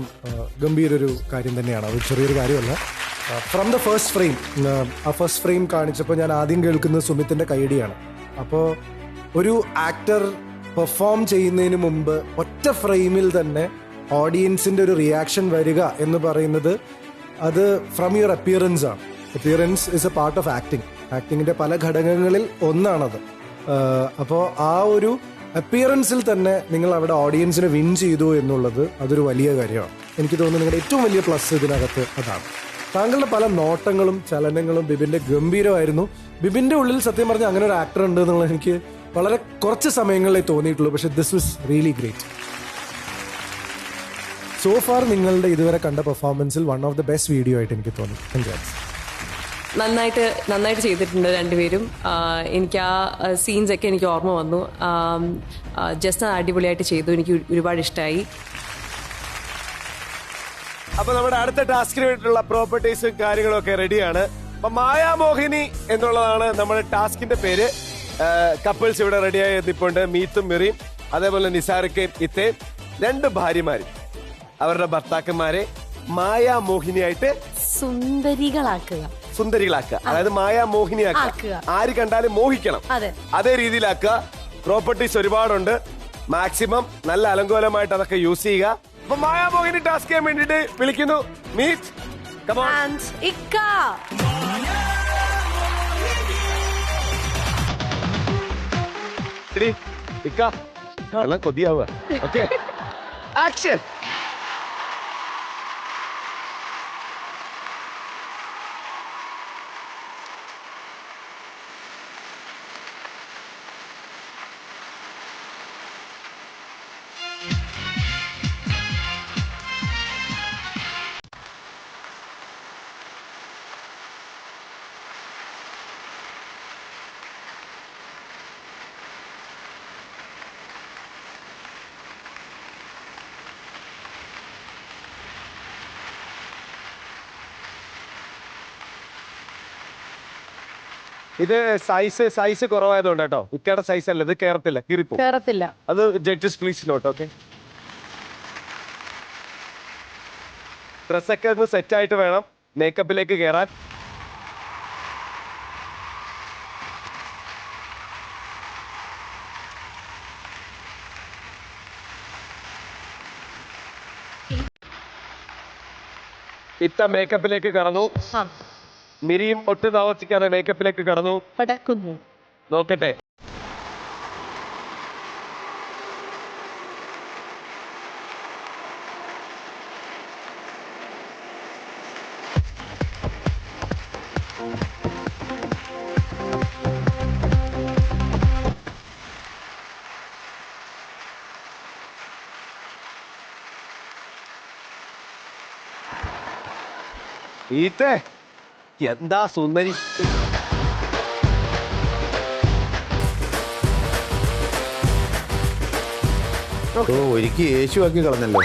ഗംഭീരൊരു കാര്യം തന്നെയാണ്. അത് ചെറിയൊരു കാര്യമല്ല. ഫ്രം ദ ഫസ്റ്റ് ഫ്രെയിം, ആ ഫസ്റ്റ് ഫ്രെയിം കാണിച്ചപ്പോൾ ഞാൻ ആദ്യം കേൾക്കുന്നത് സുമിത്തിന്റെ കൈയടിയാണ്. അപ്പോൾ ഒരു ആക്ടർ പെർഫോം ചെയ്യുന്നതിന് മുമ്പ് ഒറ്റ ഫ്രെയിമിൽ തന്നെ ഓഡിയൻസിന്റെ ഒരു റിയാക്ഷൻ വരിക എന്ന് പറയുന്നത് അത് ഫ്രം യുവർ അപ്പിയറൻസ് ആണ്. Appearance is a part of acting. ആക്ടിങ്ങിന്റെ പല ഘടകങ്ങളിൽ ഒന്നാണത്. അപ്പോൾ ആ ഒരു അപ്പിയറൻസിൽ തന്നെ നിങ്ങൾ അവിടെ ഓഡിയൻസിനെ വിൻ ചെയ്തു എന്നുള്ളത് അതൊരു വലിയ കാര്യമാണ്. എനിക്ക് തോന്നുന്നു നിങ്ങളുടെ ഏറ്റവും വലിയ പ്ലസ് ഇതിനകത്ത് അതാണ്. താങ്കളുടെ പല നോട്ടങ്ങളും ചലനങ്ങളും ബിബിന്റെ ഗംഭീരമായിരുന്നു. ബിബിന്റെ ഉള്ളിൽ സത്യം പറഞ്ഞ അങ്ങനെ ഒരു ആക്ടർ ഉണ്ട് എന്നുള്ളത് എനിക്ക് വളരെ കുറച്ച് സമയങ്ങളിലേ തോന്നിയിട്ടുള്ളൂ. പക്ഷെ this was really great. So far നിങ്ങളുടെ ഇതുവരെ കണ്ട പെർഫോമൻസിൽ one of the best video ആയിട്ട് എനിക്ക് തോന്നി. കൺഗ്രാറ്റ്സ്. നന്നായിട്ട് ചെയ്തിട്ടുണ്ട് രണ്ടുപേരും. എനിക്ക് ആ സീൻസ് ഒക്കെ എനിക്ക് ഓർമ്മ വന്നു. ജസ്റ്റ് അടിപൊളിയായിട്ട് ചെയ്തു. എനിക്ക് ഒരുപാട് ഇഷ്ടമായി. അപ്പൊ നമ്മുടെ അടുത്ത ടാസ്കിന് വേണ്ടിയിട്ടുള്ള പ്രോപ്പർട്ടീസും കാര്യങ്ങളും ഒക്കെ റെഡിയാണ്. അപ്പൊ മായാമോഹിനി എന്നുള്ളതാണ് നമ്മുടെ ടാസ്കിന്റെ പേര്. കപ്പിൾസ് ഇവിടെ റെഡിയായി എത്തിപ്പോണ്ട്. മീത്തും മിറിയും അതേപോലെ നിസാറിക്കയും ഇത്തയും 2 ഭാര്യമാരും അവരുടെ ഭർത്താക്കന്മാരെ മായാമോഹിനിയായിട്ട് സുന്ദരികളാക്കുക. അതായത് മായാമോഹിനിയാക്കുക. ആര് കണ്ടാലും മോഹിക്കണം. അതേ രീതിയിലാക്കുക. പ്രോപ്പർട്ടീസ് ഒരുപാടുണ്ട്. മാക്സിമം നല്ല അലങ്കോലമായിട്ട് അതൊക്കെ യൂസ് ചെയ്യുക. അപ്പൊ മായാമോഹിനി ടാസ്ക് ചെയ്യാൻ വേണ്ടിട്ട് വിളിക്കുന്നു. മീറ്റ് കൊതിയാവുക. Okay, action. ഇത് സൈസ് കുറവായതുകൊണ്ട് കേട്ടോ. ഇക്കയുടെ സൈസ് അല്ല ഇത്. കേറത്തില്ല. അത് ജഡ്ജസ് പ്ലീസ് നോട്ട്. ഓക്കെ, ഡ്രസ്സൊക്കെ ഒന്ന് സെറ്റ് ആയിട്ട് വേണം മേക്കപ്പിലേക്ക് കയറാൻ. ഇത്ത മേക്കപ്പിലേക്ക് കടന്നു. മിരിയും ഒട്ടും താമസിക്കാതെ മേക്കപ്പിലേക്ക് കടന്നു. നോക്കട്ടെ. ഈത്തെ എന്താ സുന്ദരി. ഒരിക്കൽ യേശു ആക്കി കളഞ്ഞല്ലോ.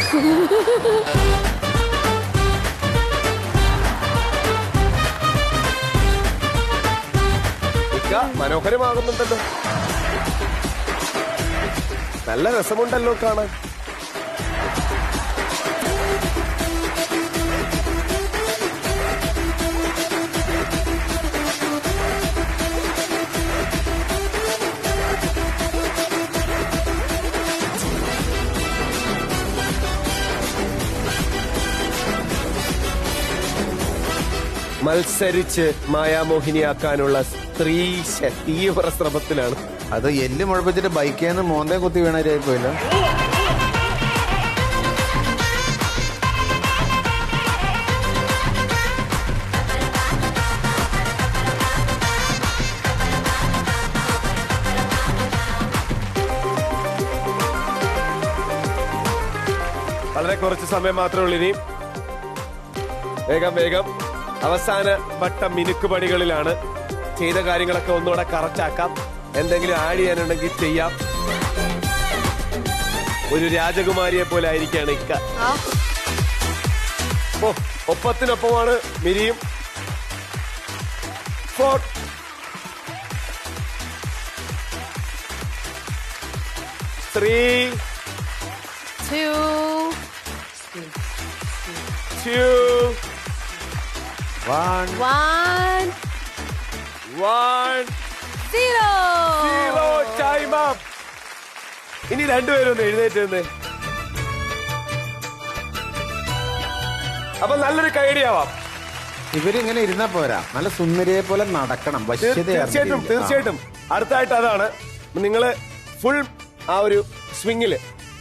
മനോഹരമാകുന്നുണ്ടല്ലോ. നല്ല രസമുണ്ടല്ലോ കാണാൻ. മത്സരിച്ച് മായാമോഹിനിയാക്കാനുള്ള സ്ത്രീ തീവ്ര ശ്രമത്തിലാണ്. അത് എല്ല് മുഴപ്പിച്ചിട്ട് ബൈക്കിൽ നിന്ന് മോന്തേ കുത്തി വീണായി പോയില്ല. വളരെ കുറച്ച് സമയം മാത്രമേ ഉള്ളൂ ഇനി. വേഗം വേഗം അവസാന വട്ട മിനുക്ക് പണികളിലാണ്. ചെയ്ത കാര്യങ്ങളൊക്കെ ഒന്നുകൂടെ കറക്റ്റാക്കാം. എന്തെങ്കിലും ആഡ് ചെയ്യാനുണ്ടെങ്കിൽ ചെയ്യാം. ഒരു രാജകുമാരിയെ പോലെ ആയിരിക്കാണ് ഇക്ക. ഓ, ഒപ്പത്തിനൊപ്പമാണ് മിരിയും. 4 3 2 1 0 ടൈം അപ്പ്. ഇനി രണ്ടുപേരും ഒന്ന് എഴുന്നേറ്റ് നിന്ന്. അപ്പൊ നല്ലൊരു കൈഡിയാവാം. ഇവരിങ്ങനെ ഇരുന്നാ പോരാ, നല്ല സുന്ദരിയെ പോലെ നടക്കണം. തീർച്ചയായിട്ടും അടുത്തായിട്ട് അതാണ്. നിങ്ങള് ഫുൾ ആ ഒരു സ്വിങ്ങില്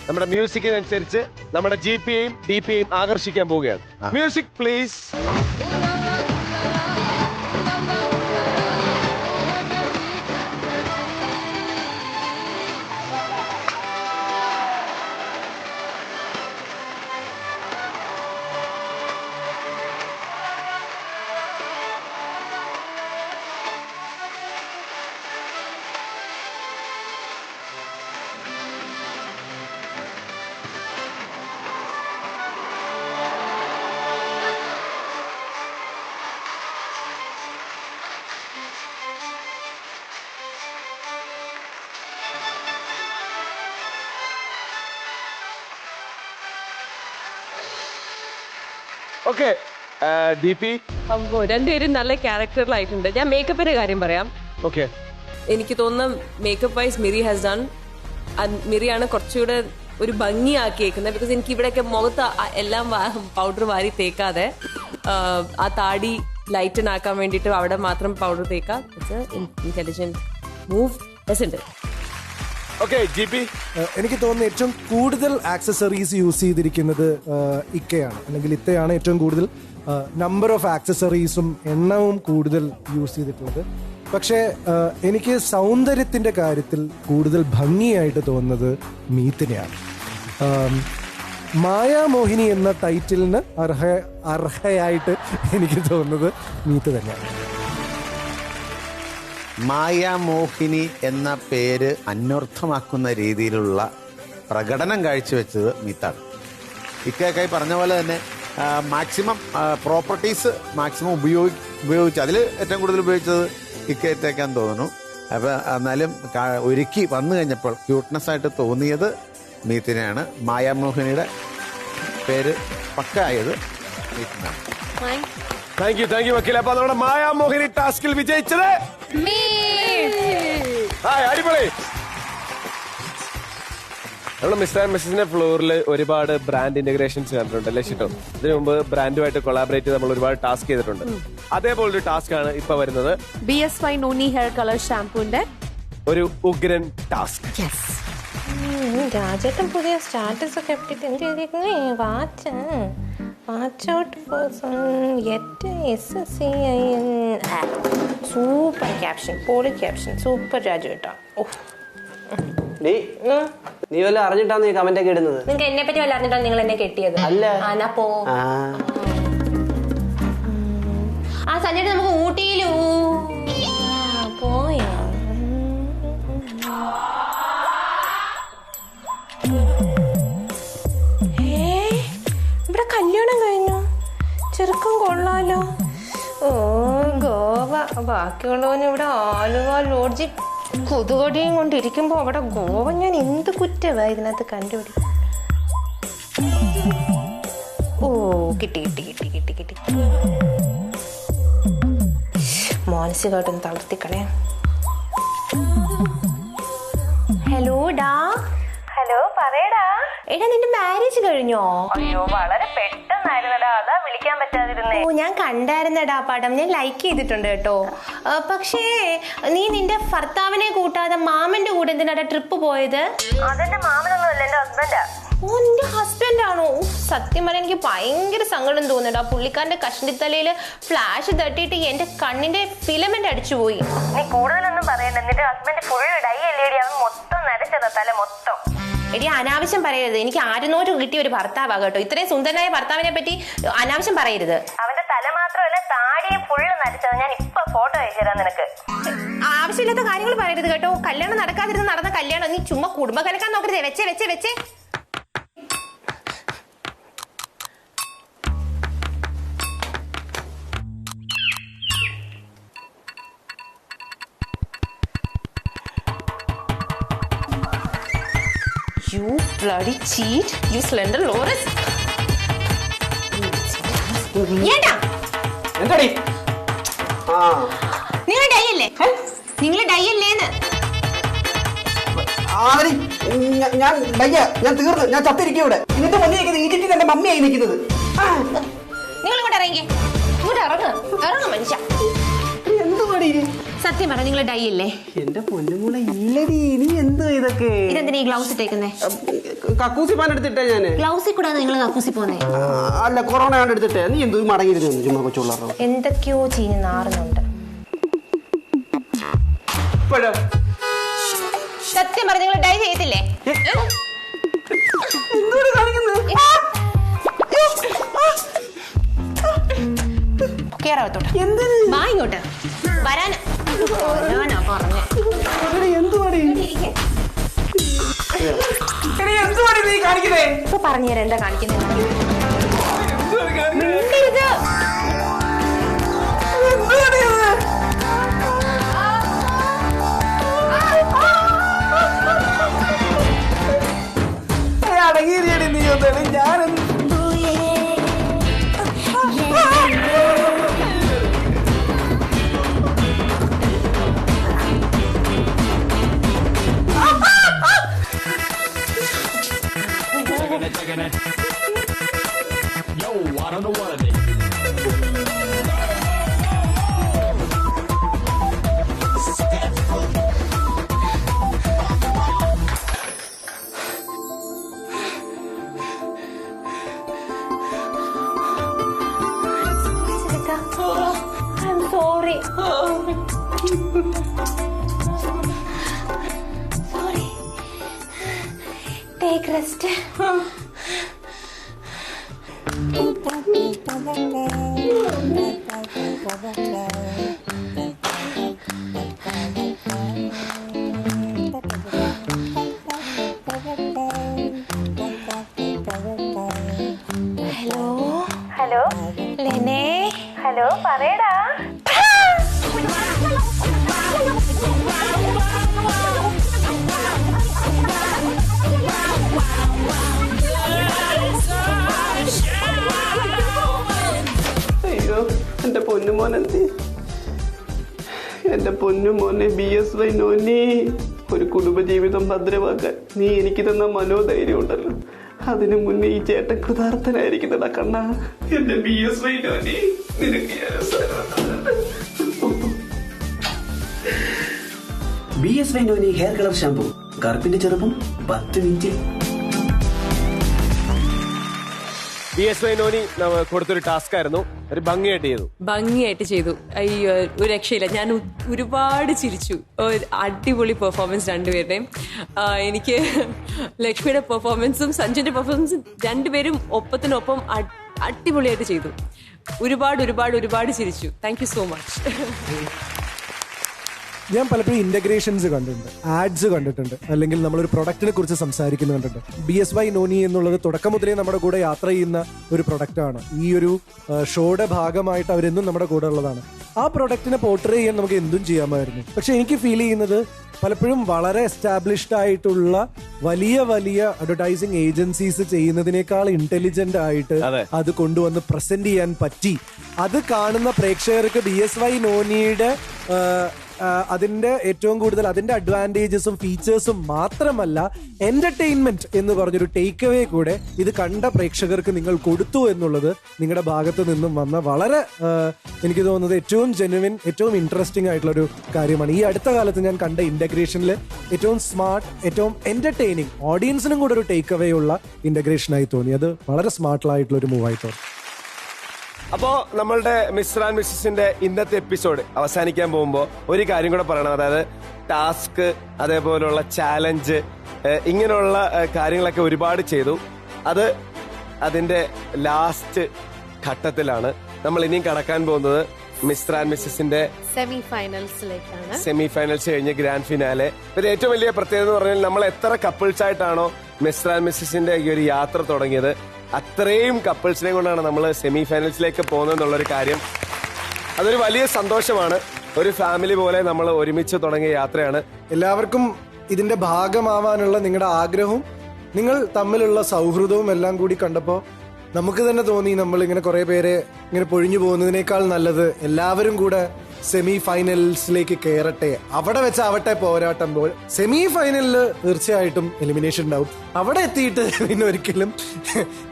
നമ്മുടെ മ്യൂസിക്കിനനുസരിച്ച് നമ്മുടെ ജിപിയെയും ഡിപിയെയും ആകർഷിക്കാൻ പോവുകയാണ്. Music please. Okay DP. അപ്പോ രണ്ടുപേരും നല്ല ക്യാരക്ടറിലായിട്ടുണ്ട്. ഞാൻ മേക്കപ്പിന്റെ കാര്യം പറയാം. ഓക്കെ. എനിക്ക് തോന്നുന്നു makeup wise Miri has done. മിറിയാണ് കുറച്ചുകൂടെ ഒരു ഭംഗിയാക്കിയേക്കുന്നത്. ബിക്കോസ് എനിക്ക് ഇവിടെയൊക്കെ മുഖത്ത് എല്ലാം പൗഡർ വാരി തേക്കാതെ ആ താടി ലൈറ്റൻ ആക്കാൻ വേണ്ടിയിട്ട് അവിടെ മാത്രം പൗഡർ തേക്കാം. ഇന്റലിജന്റ് മൂവ് ഉണ്ട്. എനിക്ക് തോന്നുന്നു ഏറ്റവും കൂടുതൽ ആക്സസറീസ് യൂസ് ചെയ്തിരിക്കുന്നത് ഇക്കയാണ്, അല്ലെങ്കിൽ ഇത്തയാണ് ഏറ്റവും കൂടുതൽ നമ്പർ ഓഫ് ആക്സസറീസും എണ്ണവും കൂടുതൽ യൂസ് ചെയ്തിട്ടുള്ളത്. പക്ഷേ എനിക്ക് സൗന്ദര്യത്തിന്റെ കാര്യത്തിൽ കൂടുതൽ ഭംഗിയായിട്ട് തോന്നുന്നത് മീത്തിനെയാണ്. മായാമോഹിനി എന്ന ടൈറ്റിലിന് അർഹയായിട്ട് എനിക്ക് തോന്നുന്നത് മീത്ത് തന്നെയാണ്. മായാമോഹിനി എന്ന പേര് അന്വർത്ഥമാക്കുന്ന രീതിയിലുള്ള പ്രകടനം കാഴ്ചവെച്ചത് മീത്താണ്. ഇക്കായി പറഞ്ഞ പോലെ തന്നെ മാക്സിമം പ്രോപ്പർട്ടീസ് മാക്സിമം ഉപയോഗിച്ച് അതിൽ ഏറ്റവും കൂടുതൽ ഉപയോഗിച്ചത് ഇക്കയറ്റേക്കാൻ തോന്നുന്നു. അപ്പം എന്നാലും ഒരുക്കി വന്നു കഴിഞ്ഞപ്പോൾ ക്യൂട്ട്നെസ് ആയിട്ട് തോന്നിയത് മീത്തിനെയാണ്. മായാമോഹിനിയുടെ പേര് പക്കായത് മീത്തിനാണ്. താങ്ക് യു വക്കീൽ. അപ്പൊ നമ്മുടെ മായാമോഹിനി ടാസ്കിൽ വിജയിച്ചത് അടിപൊളി. നമ്മൾ മിസ്റ്റർ ആൻഡ് മിസ്സിന്റെ ഫ്ലോറിൽ ഒരുപാട് ബ്രാൻഡ് ഇന്റഗ്രേഷൻസ് കണ്ടിട്ടുണ്ട് അല്ലേ ഷിട്ടോ? ഇതിനു മുമ്പ് ബ്രാൻഡുമായിട്ട് കൊളാബറേറ്റ് ചെയ്ത് നമ്മൾ ഒരുപാട് ടാസ്ക് ചെയ്തിട്ടുണ്ട്. അതേപോലൊരു ടാസ്ക് ആണ് ഇപ്പൊ വരുന്നത്. BSY നോനി ഹെയർ കളർ ഷാംപൂന്റെ ഒരു ഉഗ്രൻ ടാസ്ക്. രാജേട്ടൻ പുതിയ സ്റ്റാറ്റസ് ഒക്കെ ഇട്ടിട്ട് എന്ത് ചെയ്തേക്കുന്നേ? Watch out for super caption, പോളി ക്യാപ്ഷൻ, സൂപ്പർ രാജു കേട്ടോ. നീ വല്ല അറിഞ്ഞിട്ടാണ് ഈ കമന്റ് ഒക്കെ ഇടുന്നത്? നിങ്ങൾക്ക് എന്നെ പറ്റി വല്ല അറിഞ്ഞിട്ടാണ് നിങ്ങൾ എന്നെ കെട്ടിയത്? അല്ല പോ. ആ സഞ്ജയ് നമുക്ക് ഊട്ടിയിലൂ പോയാ. ഇവിടെ കല്യാണം കഴിഞ്ഞു, ചെറുക്കം കൊള്ളാലോ. ഓ ഗോവ. ബാക്കിയുള്ളവന് ഇവിടെ ആലുവ ലോഡ്ജിൽ കൊതുകൊടിയും കൊണ്ടിരിക്കുമ്പോ അവിടെ ഗോവ ഞാൻ എന്ത് കുറ്റവാ ഇതിനകത്ത് കണ്ടുപിടിക്കും. ഓ കിട്ടി കിട്ടി കിട്ടി കിട്ടി കിട്ടി. മാനസികമായിട്ടൊന്ന് തളർത്തിക്കളയാ. ഹലോ ഡാ. ഹലോ പറയടാ. എടാ നിന്റെ മാരേജ് കഴിഞ്ഞോ? അയ്യോ വളരെ പെട്ടെന്നായിരുന്നടാ, അതാ വിളിക്കാൻ പറ്റാതിരുന്നേ. ഓ ഞാൻ കണ്ടായിരുന്നടാ പടം, ഞാൻ ലൈക്ക് ചെയ്തിട്ടുണ്ട് കേട്ടോ. പക്ഷേ നീ നിന്റെ ഭർത്താവിനെ കൂട്ടാതെ മാമന്റെ കൂടെ എന്തിനാ ട്രിപ്പ് പോയത്? അതെന്റെ മാമനൊന്നും അല്ല, എന്റെ ഹസ്ബൻഡാ. ഓ നിന്റെ ഹസ്ബൻഡ് ആണോ? സത്യം പറയാൻ എനിക്ക് ഭയങ്കര സങ്കടം തോന്നുന്നുണ്ട്. ആ പുള്ളിക്കാരന്റെ കഷ്ണിത്തലയില് ഫ്ലാഷ് തട്ടിയിട്ട് എന്റെ കണ്ണിന്റെ ഫിലമെന്റ് അടിച്ചുപോയി. നീ കൂടുതലൊന്നും പറയണ്ട, നിന്റെ ഹസ്ബൻഡ് ഫുൾ ഡൈ അല്ലേടി, അവൻ മൊത്തം നരച്ചതാ തല മൊത്തം. എടി അനാവശ്യം പറയരുത്, എനിക്ക് ആരുന്നോട്ട് കിട്ടിയ ഒരു ഭർത്താവാ കേട്ടോ. ഇത്രയും സുന്ദരനായ ഭർത്താവിനെ പറ്റി അനാവശ്യം പറയരുത്. അവന്റെ തല മാത്രമല്ല താടിയെ ഫുള്ള് നരച്ചത്. ഞാൻ ഇപ്പൊ ഫോട്ടോ അയച്ചുതരാം നിനക്ക്. ആവശ്യമില്ലാത്ത കാര്യങ്ങൾ പറയരുത് കേട്ടോ. കല്യാണം നടക്കാതിരുന്ന് നടന്ന കല്യാണം. നീ ചുമ്മാ കുടുംബം കലക്കാൻ നോക്കരുത്. വെച്ചേ വെച്ചേ വെച്ചേ. You bloody cheat, you slender Loris. എന്താടി? നിങ്ങൾ ഡൈ അല്ലേ? നിങ്ങൾ ഡൈ അല്ലേന്ന്? ഞാൻ ഞാൻ തീർന്നു, ഞാൻ ചത്തിരിക്കും ഇവിടെ. ഇതിന്റെ മുന്നിൽ ഈജിപ്തിൽ എന്റെ മമ്മിയായി നിൽക്കുന്നത്. നിങ്ങൾ ഇങ്ങോട്ട് ഇറങ്ങി, ഇങ്ങോട്ട് ഇറങ്ങ മനുഷ്യ. എന്ത് പണി? സത്യം പറ, നിങ്ങൾ ഡൈ അല്ലേ? എന്റെ പൊന്നുമോളെ ഇല്ലടി, നീ എന്ത് ഇതൊക്കെ? ഇതെന്തിനാ ഈ ഗ്ലൗസ് ഇട്ടേക്കുന്നേ? കക്കൂസി പാൻ എടുത്തിട്ടേ ഞാന്. ഗ്ലൗസിൽ കൂടാതെ നിങ്ങൾ കക്കൂസി പോന്നേ? അല്ല, കൊറോണ കണ്ട് എടുത്തിട്ടേ. നീ എന്ത് മടങ്ങിയിരുന്നു ചുമ്മാ കൊച്ചുള്ള എന്തൊക്കെയോ ചീഞ്ഞ് നാറുന്നുണ്ട്. സത്യം പറ, നിങ്ങൾ ഡൈ ചെയ്തില്ലേ? എന്തുകൊണ്ട് കാണിക്കുന്നത്? കേറാവത്തോട്ട് ഇങ്ങോട്ട് വരാനാ പറഞ്ഞേ. ഇപ്പൊ പറഞ്ഞുതരാം എന്താ കാണിക്കുന്നത്. അടങ്ങിയിരിക്കടി നീ ഒന്നും. ഞാനെന്ത് Sorry. Take rest. ഹലോ ലെനെ. ഹലോ പറയടാ. അയ്യോ എന്റെ പൊന്നുമോനെന്തി, എന്റെ പൊന്നുമോനെ BSY നോനി. ഒരു കുടുംബജീവിതം ഭദ്രമാക്കാൻ നീ എനിക്ക് തന്ന മനോധൈര്യം ഉണ്ടല്ലോ, അതിനു മുന്നേ ഈ ചേട്ടൻ കൃതാർത്ഥനായിരിക്കുന്നടാ കണ്ണ. എന്റെ BSY നോനി, നിനക്ക് BSY Noni hair colour shampoo, കറുപ്പിന്റെ ചെറുപ്പം 10 മിനിറ്റിൽ. BSY നോനി കൊടുത്തൊരു ടാസ്ക് ആയിരുന്നു, ഒരു ഭംഗിയായിട്ട് ചെയ്തു. അയ്യോ ഒരു രക്ഷയില്ല, ഞാൻ ഒരുപാട് ചിരിച്ചു. അടിപൊളി പെർഫോമൻസ് രണ്ടുപേരുടെയും. എനിക്ക് ലക്ഷ്മിയുടെ പെർഫോമൻസും സഞ്ജുന്റെ പെർഫോമൻസും രണ്ടുപേരും ഒപ്പത്തിനൊപ്പം അടിപൊളിയായിട്ട് ചെയ്തു. ഒരുപാട് ചിരിച്ചു. Thank you so much. ഞാൻ പലപ്പോഴും ഇന്റഗ്രേഷൻസ് കണ്ടിട്ടുണ്ട്, ആഡ്സ് കണ്ടിട്ടുണ്ട്, അല്ലെങ്കിൽ നമ്മളൊരു പ്രൊഡക്റ്റിനെ കുറിച്ച് സംസാരിക്കുന്നത് കണ്ടിട്ടുണ്ട്. BSY നോനി എന്നുള്ളത് തുടക്കം മുതലേ നമ്മുടെ കൂടെ യാത്ര ചെയ്യുന്ന ഒരു പ്രൊഡക്റ്റാണ്. ഈ ഒരു ഷോയുടെ ഭാഗമായിട്ട് അവരെന്നും നമ്മുടെ കൂടെ ഉള്ളതാണ്. ആ പ്രൊഡക്റ്റിനെ പോർട്രേ ചെയ്യാൻ നമുക്ക് എന്തും ചെയ്യാമായിരുന്നു. പക്ഷെ എനിക്ക് ഫീൽ ചെയ്യുന്നത് പലപ്പോഴും വളരെ എസ്റ്റാബ്ലിഷ്ഡ് ആയിട്ടുള്ള വലിയ അഡ്വർടൈസിങ് ഏജൻസീസ് ചെയ്യുന്നതിനേക്കാൾ ഇന്റലിജന്റ് ആയിട്ട് അത് കൊണ്ടുവന്ന് പ്രസന്റ് ചെയ്യാൻ പറ്റി. അത് കാണുന്ന പ്രേക്ഷകർക്ക് BSY നോനിയുടെ അതിന്റെ ഏറ്റവും കൂടുതൽ അതിന്റെ അഡ്വാൻറ്റേജസും ഫീച്ചേഴ്സും മാത്രമല്ല എന്റർടൈൻമെന്റ് എന്ന് പറഞ്ഞൊരു ടേക്ക് അവേ കൂടെ ഇത് കണ്ട പ്രേക്ഷകർക്ക് നിങ്ങൾ കൊടുത്തു എന്നുള്ളത് നിങ്ങളുടെ ഭാഗത്ത് നിന്നും വന്ന വളരെ എനിക്ക് തോന്നുന്നത് ഏറ്റവും ജെന്യുവിൻ, ഏറ്റവും ഇൻട്രസ്റ്റിംഗ് ആയിട്ടുള്ള ഒരു കാര്യമാണ്. ഈ അടുത്ത കാലത്ത് ഞാൻ കണ്ട ഇന്റഗ്രേഷനിൽ ഏറ്റവും സ്മാർട്ട്, ഏറ്റവും എന്റർടൈനിങ്, ഓഡിയൻസിനും കൂടെ ഒരു ടേക്ക് അവേ ഉള്ള ഇന്റഗ്രേഷനായി തോന്നി. അത് വളരെ സ്മാർട്ടായിട്ടുള്ള ഒരു മൂവായി തോന്നി. അപ്പോ നമ്മളുടെ മിസ്റ്റർ ആൻഡ് മിസ്സസിന്റെ ഇന്നത്തെ എപ്പിസോഡ് അവസാനിക്കാൻ പോകുമ്പോൾ ഒരു കാര്യം കൂടെ പറയണം. അതായത് ടാസ്ക്, അതേപോലുള്ള ചാലഞ്ച്, ഇങ്ങനെയുള്ള കാര്യങ്ങളൊക്കെ ഒരുപാട് ചെയ്തു. അത് അതിന്റെ ലാസ്റ്റ് ഘട്ടത്തിലാണ്. നമ്മൾ ഇനിയും കടക്കാൻ പോകുന്നത് മിസ്റ്റർ ആൻഡ് മിസ്സസിന്റെ സെമി ഫൈനൽസിലേക്കാണ്. സെമി ഫൈനൽസ് കഴിഞ്ഞ് ഗ്രാൻഡ് ഫിനാലെ. ഇത് ഏറ്റവും വലിയ പ്രത്യേകത എന്ന് പറഞ്ഞാൽ നമ്മൾ എത്ര കപ്പിൾസ് ആയിട്ടാണോ മിസ്റ്റർ ആൻഡ് മിസ്സസിന്റെ ഈ ഒരു യാത്ര തുടങ്ങിയത്, അത്രയും കപ്പിൾസിനെ കൊണ്ടാണ് നമ്മൾ സെമി ഫൈനൽസിലേക്ക് പോകുന്നതെന്നുള്ളൊരു കാര്യം. അതൊരു വലിയ സന്തോഷമാണ്. ഒരു ഫാമിലി പോലെ നമ്മൾ ഒരുമിച്ച് തുടങ്ങിയ യാത്രയാണ്. എല്ലാവർക്കും ഇതിന്റെ ഭാഗമാവാനുള്ള നിങ്ങളുടെ ആഗ്രഹവും നിങ്ങൾ തമ്മിലുള്ള സൗഹൃദവും എല്ലാം കൂടി കണ്ടപ്പോൾ നമുക്ക് തന്നെ തോന്നി നമ്മൾ ഇങ്ങനെ കുറെ പേരെ ഇങ്ങനെ പൊഴിഞ്ഞു പോകുന്നതിനേക്കാൾ നല്ലത് എല്ലാവരും കൂടെ സെമി ഫൈനൽസിലേക്ക് കയറട്ടെ. അവിടെ വെച്ചാവട്ടെ പോരാട്ടം. സെമി ഫൈനലിൽ തീർച്ചയായിട്ടും എലിമിനേഷൻ ഉണ്ടാവും. അവിടെ എത്തിയിട്ട് പിന്നെ ഒരിക്കലും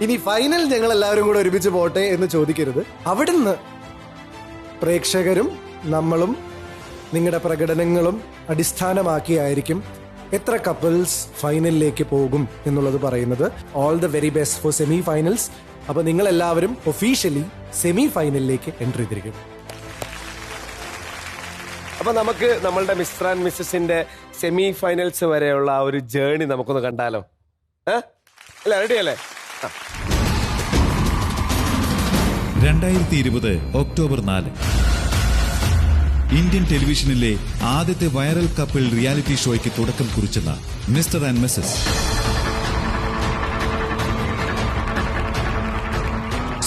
ഇനി ഫൈനൽ ഞങ്ങൾ എല്ലാവരും കൂടെ ഒരുമിച്ച് പോട്ടെ എന്ന് ചോദിക്കരുത്. അവിടുന്ന് പ്രേക്ഷകരും നമ്മളും നിങ്ങളുടെ പ്രകടനങ്ങളും അടിസ്ഥാനമാക്കിയായിരിക്കും എത്ര കപ്പിൾസ് ഫൈനലിലേക്ക് പോകും എന്നുള്ളത് പറയുന്നത്. All the very best for semi finals. അപ്പൊ നിങ്ങൾ എല്ലാവരും ഒഫീഷ്യലി സെമി ഫൈനലിലേക്ക് എൻട്രി ചെയ്തിരിക്കും. അപ്പൊ നമുക്ക് നമ്മളുടെ മിസ്റ്റർ ആൻഡ് മിസ്സസിന്റെ സെമി ഫൈനൽസ് വരെയുള്ള ആ ഒരു ജേർണി നമുക്കൊന്ന് കണ്ടാലോ? അല്ല, റെഡി അല്ലേ? 2020 ഒക്ടോബർ 4 ഇന്ത്യൻ ടെലിവിഷനിലെ ആദ്യത്തെ വൈറൽ കപ്പിൾ റിയാലിറ്റി ഷോയ്ക്ക് തുടക്കം കുറിച്ചെന്ന മിസ്റ്റർ ആൻഡ് മിസ്സസ്.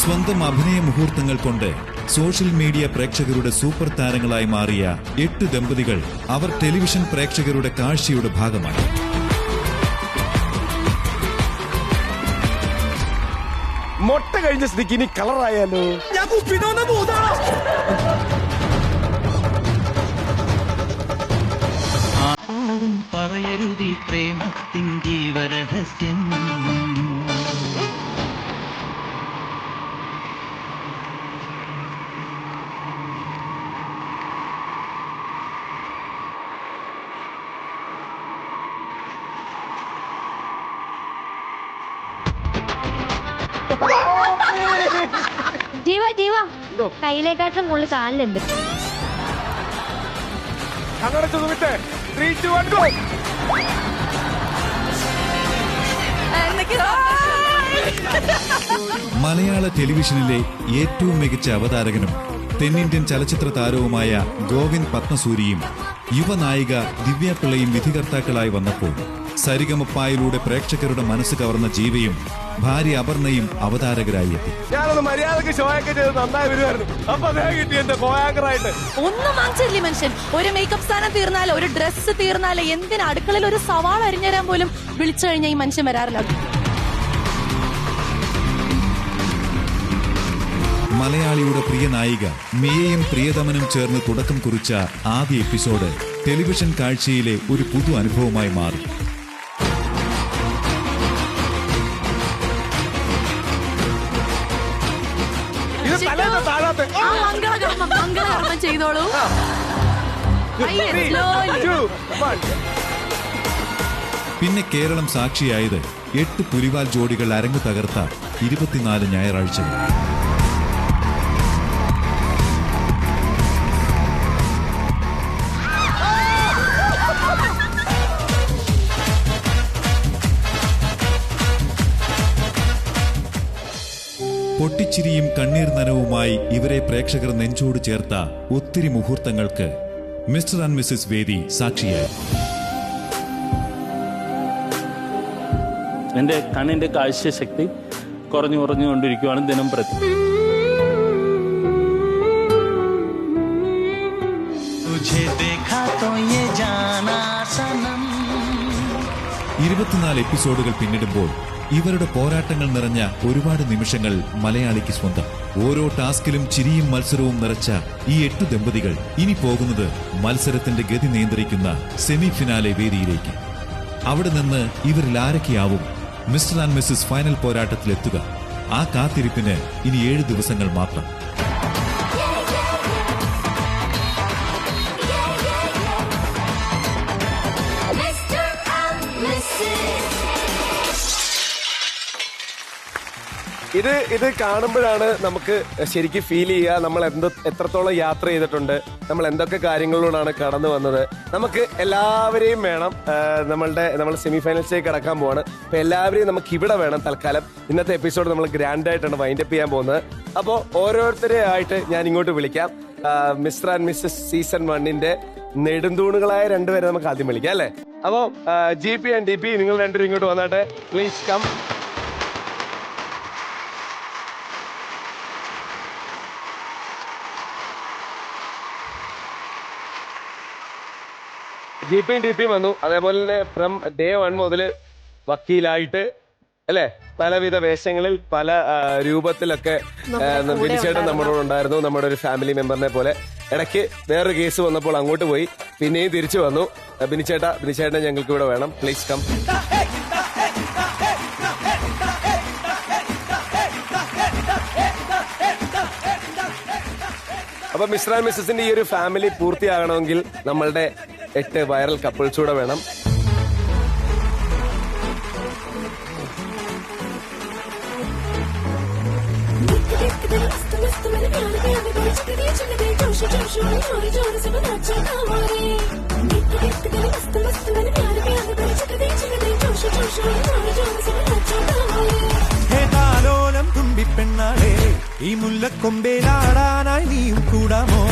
സ്വന്തം അഭിനയ മുഹൂർത്തങ്ങൾ കൊണ്ട് സോഷ്യൽ മീഡിയ പ്രേക്ഷകരുടെ സൂപ്പർ താരങ്ങളായി മാറിയ 8 ദമ്പതികൾ അവർ ടെലിവിഷൻ പ്രേക്ഷകരുടെ കാഴ്ചയുടെ ഭാഗമായി. മൊട്ട കഴിഞ്ഞ സ്ഥിതിക്ക് ഇനി കളറായാലോ? ഞാൻ പറയരുതി പ്രേമത്തിൻ ജീവരഹസ്യം. ജീവ കയ്യിലേക്കാട്ടും മുകളിൽ കാലിലുണ്ട്. മലയാള ടെലിവിഷനിലെ ഏറ്റവും മികച്ച അവതാരകനും തെന്നിന്ത്യൻ ചലച്ചിത്ര താരവുമായ ഗോവിന്ദ് പത്മസൂരിയും യുവനായിക ദിവ്യ പിള്ളയും വിധികർത്താക്കളായി വന്നപ്പോൾ സരിഗമപ്പായിലൂടെ പ്രേക്ഷകരുടെ മനസ്സ് കവർന്ന ജീവയും ഭാര്യ അപർണയും അവതാരകരായി എത്തി. ഞാനൊന്ന് മര്യാദക്ക് ഷോയൊക്കെ ചെയ്ത് നന്നായി വരുമായിരുന്നു. അപ്പൊ അദ്ദേഹം കിട്ടി എന്റെ കോയാങ്കറായിട്ട്. ഒന്നും വാങ്ങിച്ചില്ലേ മനുഷ്യൻ? ഒരു മേക്കപ്പ് സ്ഥാനം തീർന്നാലോ, ഒരു ഡ്രസ്സ് തീർന്നാലോ, എന്തിനാ അടുക്കളയിൽ ഒരു സവാള അരിഞ്ഞുതരാൻ പോലും വിളിച്ചു കഴിഞ്ഞാൽ ഈ മനുഷ്യൻ വരാറില്ല. മലയാളിയുടെ പ്രിയ നായിക മിയയും പ്രിയതമനും ചേർന്ന് തുടക്കം കുറിച്ച ആദ്യ എപ്പിസോഡ് ടെലിവിഷൻ കാഴ്ചയിലെ ഒരു പുതു അനുഭവമായി മാറി. മംഗളകർമ്മം ചെയ്തോളൂ. പിന്നെ കേരളം സാക്ഷിയായത് 8 പുലിവാൽ ജോഡികൾ അരങ്ങു തകർത്ത 24 ഞായറാഴ്ചകൾ. പൊട്ടിച്ചിരിയും കണ്ണീർ നനവുമായി ഇവരെ പ്രേക്ഷകർ നെഞ്ചോട് ചേർത്ത ഒത്തിരി മുഹൂർത്തങ്ങൾക്ക് മിസ്റ്റർ ആൻഡ് മിസ്സസ് വേദി സാക്ഷിയായി. എന്റെ കണ്ണിന്റെ കാഴ്ചശക്തി കുറഞ്ഞുകൊണ്ടിരിക്കുകയാണ് ദിനം പ്രതി. തുझे देखा तो ये जाना सनम. 24 എപ്പിസോഡുകൾ പിന്നിടുമ്പോൾ ഇവരുടെ പോരാട്ടങ്ങൾ നിറഞ്ഞ ഒരുപാട് നിമിഷങ്ങൾ മലയാളിക്ക് സ്വന്തം. ഓരോ ടാസ്കിലും ചിരിയും മത്സരവും നിറച്ച ഈ 8 ദമ്പതികൾ ഇനി പോകുന്നത് മത്സരത്തിന്റെ ഗതി നിയന്ത്രിക്കുന്ന സെമി ഫിനാലെ വേദിയിലേക്ക്. അവിടെ നിന്ന് ഇവരിൽ ആരൊക്കെയാവും മിസ്റ്റർ ആൻഡ് മിസ്സസ് ഫൈനൽ പോരാട്ടത്തിലെത്തുക? ആ കാത്തിരിപ്പിന് ഇനി 7 ദിവസങ്ങൾ മാത്രം. ഇത് കാണുമ്പോഴാണ് നമുക്ക് ശരിക്കും ഫീൽ ചെയ്യുക നമ്മൾ എത്രത്തോളം യാത്ര ചെയ്തിട്ടുണ്ട്, നമ്മൾ എന്തൊക്കെ കാര്യങ്ങളിലൂടെയാണ് കടന്നു വന്നത്. നമുക്ക് എല്ലാവരെയും വേണം. നമ്മൾ സെമി ഫൈനൽസിലേക്ക് കടക്കാൻ പോവാണ്. അപ്പൊ എല്ലാവരെയും നമുക്ക് ഇവിടെ വേണം. തൽക്കാലം ഇന്നത്തെ എപ്പിസോഡ് നമ്മൾ ഗ്രാൻഡ് ആയിട്ടാണ് വൈൻഡപ്പ് ചെയ്യാൻ പോകുന്നത്. അപ്പോൾ ഓരോരുത്തരെ ആയിട്ട് ഞാൻ ഇങ്ങോട്ട് വിളിക്കാം. മിസ്റ്റർ ആൻഡ് മിസ്സസ് സീസൺ 1 നെടുന്തൂണുകളായ 2 പേരെ നമുക്ക് ആദ്യം വിളിക്കാം അല്ലേ? അപ്പോ GP ആൻഡ് DP നിങ്ങൾ രണ്ടുപേരും ഇങ്ങോട്ട് വന്നാട്ടെ. Please come. GPയും DPയും വന്നു. അതേപോലെ തന്നെ ഫ്രം ഡേ 1 മുതൽ വക്കീലായിട്ട് അല്ലെ പലവിധ വേഷങ്ങളിൽ പല രൂപത്തിലൊക്കെ ബിനിച്ചേട്ടൻ നമ്മളോട് ഉണ്ടായിരുന്നു. നമ്മുടെ ഒരു ഫാമിലി മെമ്പറിനെ പോലെ. ഇടയ്ക്ക് വേറൊരു കേസ് വന്നപ്പോൾ അങ്ങോട്ട് പോയി, പിന്നെയും തിരിച്ചു വന്നു. ബിനിച്ചേട്ടനെ ഞങ്ങൾക്ക് ഇവിടെ വേണം. Please come. അപ്പൊ മിസ്റ്റർ ആൻഡ് മിസ്സസിന്റെ ഈ ഒരു ഫാമിലി പൂർത്തിയാകണമെങ്കിൽ നമ്മളുടെ 8 വൈറൽ കപ്പിൾസ് കൂടെ വേണം. തുമ്പിപ്പെണ്ണാളെ ഈ മുല്ലക്കൊമ്പേലാടാനായി നീയും കൂടാമോ?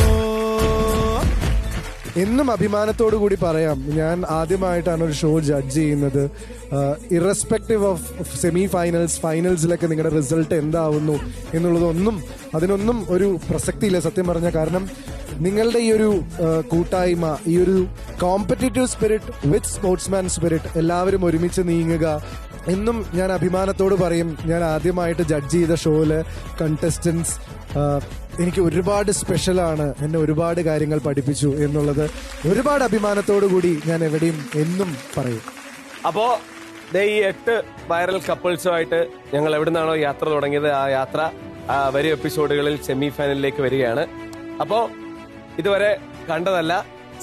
എന്നും അഭിമാനത്തോടു കൂടി പറയാം, ഞാൻ ആദ്യമായിട്ടാണ് ഒരു ഷോ ജഡ്ജ് ചെയ്യുന്നത്. ഇറസ്പെക്റ്റീവ് ഓഫ് സെമി ഫൈനൽസിലൊക്കെ നിങ്ങളുടെ റിസൾട്ട് എന്താവുന്നു എന്നുള്ളതൊന്നും അതിനൊന്നും ഒരു പ്രസക്തിയില്ല സത്യം പറഞ്ഞ. കാരണം നിങ്ങളുടെ ഈ ഒരു കൂട്ടായ്മ, ഈ ഒരു കോമ്പറ്റീറ്റീവ് സ്പിരിറ്റ് വിത്ത് സ്പോർട്സ്മാൻ സ്പിരിറ്റ്, എല്ലാവരും ഒരുമിച്ച് നീങ്ങുക എന്നും ഞാൻ അഭിമാനത്തോട് പറയും. ഞാൻ ആദ്യമായിട്ട് ജഡ്ജ് ചെയ്ത ഷോയില് കണ്ടസ്റ്റൻസ് എനിക്ക് ഒരുപാട് സ്പെഷ്യലാണ്, എന്നെ ഒരുപാട് കാര്യങ്ങൾ പഠിപ്പിച്ചു എന്നുള്ളത് ഒരുപാട് അഭിമാനത്തോടു കൂടി ഞാൻ എവിടെയും എന്നും പറയും. അപ്പോ ഈ 8 വൈറൽ കപ്പിൾസുമായിട്ട് ഞങ്ങൾ എവിടുന്നാണോ യാത്ര തുടങ്ങിയത് ആ യാത്ര വരും എപ്പിസോഡുകളിൽ സെമി ഫൈനലിലേക്ക് വരികയാണ്. അപ്പോ ഇതുവരെ കണ്ടതല്ല,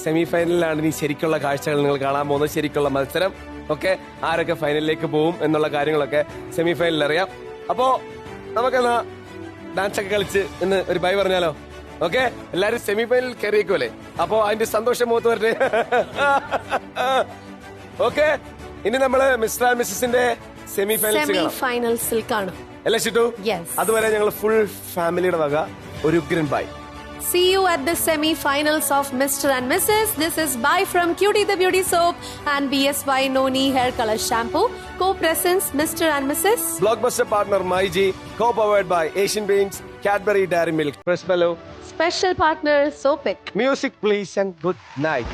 സെമി ഫൈനലിലാണ് ഇനി ശരിക്കുള്ള കാഴ്ചകൾ നിങ്ങൾ കാണാൻ പോകുന്നത്. ശരിക്കുള്ള മത്സരം ഒക്കെ ആരൊക്കെ ഫൈനലിലേക്ക് പോകും എന്നുള്ള കാര്യങ്ങളൊക്കെ സെമി ഫൈനലിൽ അറിയാം. അപ്പോ നമുക്കെന്നാ ഡാൻസ് ഒക്കെ കളിച്ച് ഇന്ന് ഒരു ബൈ പറഞ്ഞാലോ? ഓക്കെ, എല്ലാരും സെമി ഫൈനലിൽ കയറിയേക്കുമല്ലേ? അപ്പോ അതിന്റെ സന്തോഷം മുഖത്ത് വരട്ടെ. ഓക്കെ, ഇനി നമ്മള് മിസ്റ്റർ ആൻഡ് മിസ്സസിന്റെ സെമി ഫൈനൽസിൽ കാണും അല്ലേ ഷിറ്റു? അതുവരെ ഞങ്ങൾ ഫുൾ ഫാമിലിയുടെ വക ഒരു ഉഗ്രൻ by. See you at the semi-finals of Mr. and Mrs. This is bye from Cutie the Beauty Soap and BSY Noni Hair Color Shampoo. Co-presents Mr. and Mrs. Blockbuster partner MyG. Co-powered by Asian Paints, Cadbury Dairy Milk, Pressmellow. Special partner Sopic. Music please and good night.